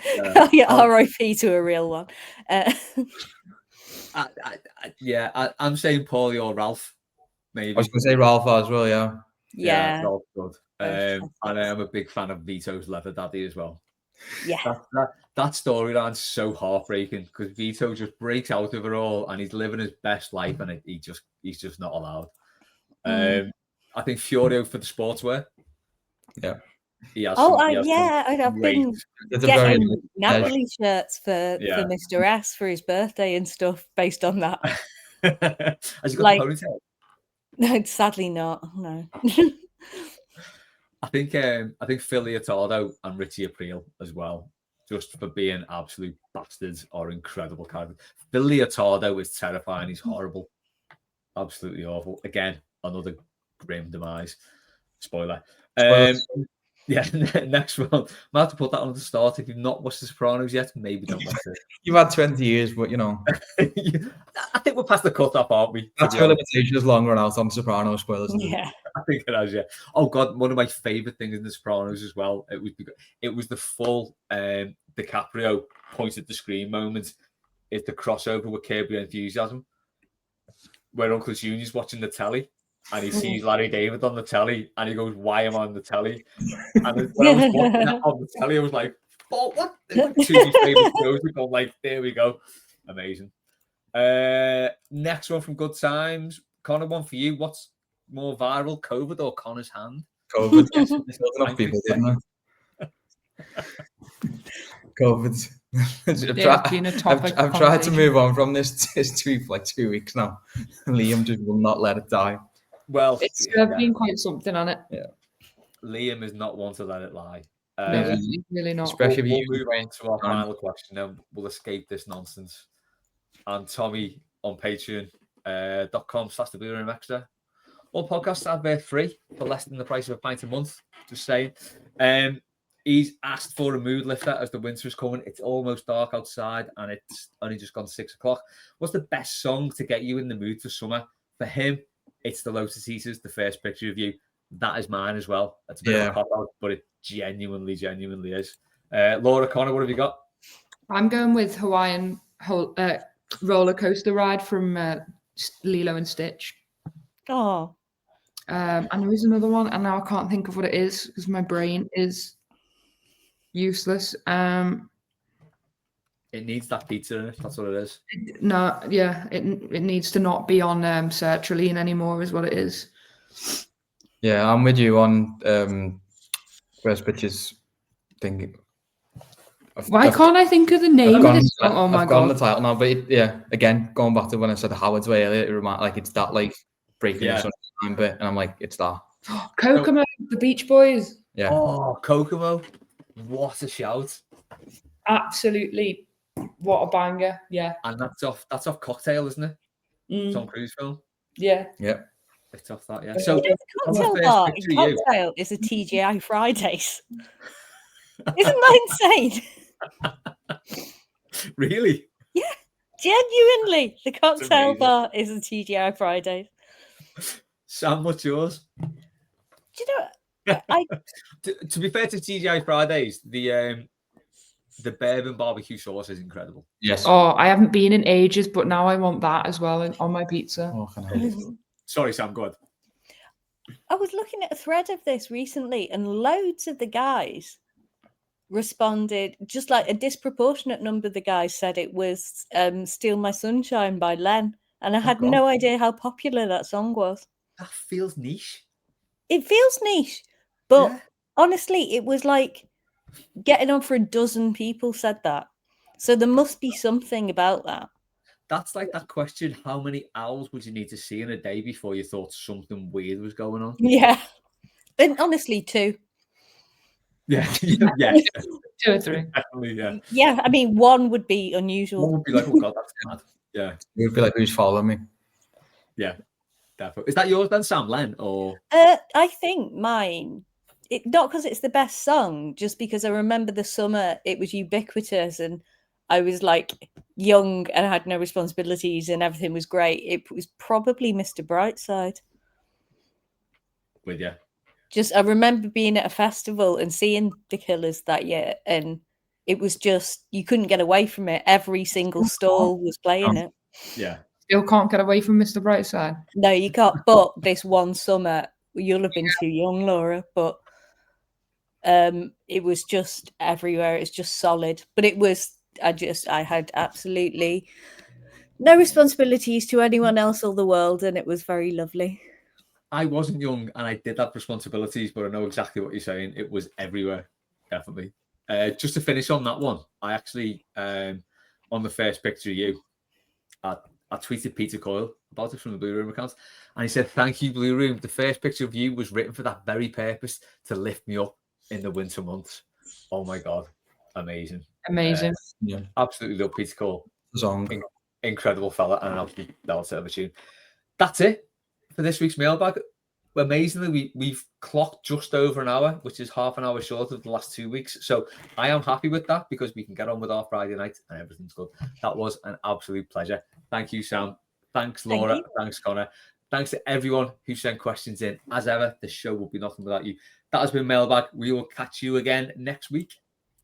Yeah. R.I.P. to a real one. I'm saying Paulie or Ralph, maybe. I was going to say Ralph as well, yeah. Yeah. Ralph's good. And I am a big fan of Vito's Leather Daddy as well. Yeah. That storyline's so heartbreaking because Vito just breaks out of it all and he's living his best life and he's just not allowed. I think Fiorio for the sportswear. Yeah. I've been getting Napoli shirts for Mr. S for his birthday and stuff based on that. Has he got a ponytail? No, sadly not. No. I think Phil Leotardo and Richie Aprile as well, just for being absolute bastards, are incredible characters. Phil Leotardo is terrifying. He's horrible. Absolutely awful. Again, another grim demise. Spoiler. Yeah, next one. I have to put that on the start. If you've not watched The Sopranos yet, maybe don't watch it. You've had 20 years, but I think we're past the cut-off, aren't we? That's your limitation has long run out on Sopranos spoilers. Yeah. I think it has, yeah. Oh God, one of my favorite things in The Sopranos as well. It was the full DiCaprio point at the screen moment. It's the crossover with Curb Your Enthusiasm, where Uncle Junior's watching the telly and he sees Larry David on the telly and he goes, "Why am I on the telly?" And when I was watching that on the telly, I was like, "Oh, what?" It's like two of my favorite shows. I'm like, there we go, amazing. Next one from Good Times, Connor. One for you. What's more viral, COVID or Connor's hand? COVID. There's not enough people, didn't there? COVID. I've tried to move on from this tweet for like 2 weeks now. Liam just will not let it die. Well, it's been quite something on it. Yeah. Liam is not one to let it lie. No, he's really not. Especially we'll move on to our final question, then we'll escape this nonsense. And Tommy on patreon.com/the Extra. All podcasts are free for less than the price of a pint a month. Just saying. He's asked for a mood lifter as the winter is coming. It's almost dark outside and it's only just gone 6 o'clock. What's the best song to get you in the mood for summer? For him, it's the Lotus Eaters, The First Picture of You. That is mine as well. It's a bit of a cop-out, but it genuinely is. Laura, Connor, what have you got? I'm going with Hawaiian roller coaster ride from Lilo and Stitch. Oh. And there is another one, and now I can't think of what it is because my brain is useless. It needs that pizza in it. That's what it is. It needs to not be on sertraline anymore, is what it is. Yeah, I'm with you on First Pictures thinking. Why can't I think of the name of this song? Oh my God! I've gone the title now, but again, going back to when I said Howard's Way earlier, it reminds like it's that like breaking the sunshine bit, and I'm like, it's that. Kokomo, the Beach Boys. Yeah. Oh, Kokomo! What a shout! Absolutely, what a banger! Yeah. And that's off Cocktail, isn't it? Tom Cruise film. Yeah. Yeah. It's off that. Yeah. So the cocktail bar in Cocktail is a TGI Fridays. Isn't that insane? Really? Yeah, genuinely. The cocktail bar is a TGI Fridays. Sam, what's yours? Do you know? To be fair to TGI Fridays, the bourbon barbecue sauce is incredible. Yes. Oh, I haven't been in ages, but now I want that as well on my pizza. Oh, sorry, Sam, go ahead. I was looking at a thread of this recently, and loads of the guys responded, just like a disproportionate number of the guys said it was Steal My Sunshine by Len. And I had God. no idea how popular that song was. That feels niche. It feels niche, but Yeah. honestly, it was like getting on for a dozen people said that. So there must be something about that. That's like that question: how many owls would you need to see in a day before you thought something weird was going on? Yeah. And honestly, 2. Yeah, yeah, 2 or 3. definitely, yeah. Yeah, I mean, 1 would be One unusual. would be like, oh god, that's mad. Yeah, You'd be like, who's following me? yeah, definitely. Is that yours then, Sam? Len, or I think mine, not because it's the best song, just because I remember the summer it was ubiquitous and I was like young and I had no responsibilities and everything was great. It was probably Mr. Brightside. with you? Just I remember being at a festival and seeing the Killers that year, and it was just you couldn't get away from it. Every single stall was playing it. Yeah, Still can't get away from Mr. Brightside. No, you can't. But this one summer, you'll have been too young, Laura. But it was just everywhere. It's just solid. But it was. I had absolutely no responsibilities to anyone else or the world, and it was very lovely. I wasn't young and I did have responsibilities, but I know exactly what you're saying. It was everywhere, definitely. Just to finish on that one, I actually on the first picture of you, I tweeted Peter Coyle about it from the Blue Room account, and he said, "Thank you, Blue Room. The first picture of you was written for that very purpose, to lift me up in the winter months." Oh my god, amazing, Amazing. Yeah, absolutely love Peter Coyle. the song. Incredible fella, and obviously that's of a tune. That's it for this week's mailbag. Amazingly, we've clocked just over an hour, which is half an hour short of the last 2 weeks. So I am happy with that because we can get on with our Friday night and everything's good. That was an absolute pleasure. Thank you, Sam. Thanks, Laura. Thank you. Thanks, Connor. Thanks to everyone who sent questions in. As ever, the show will be nothing without you. That has been Mailbag. We will catch you again next week.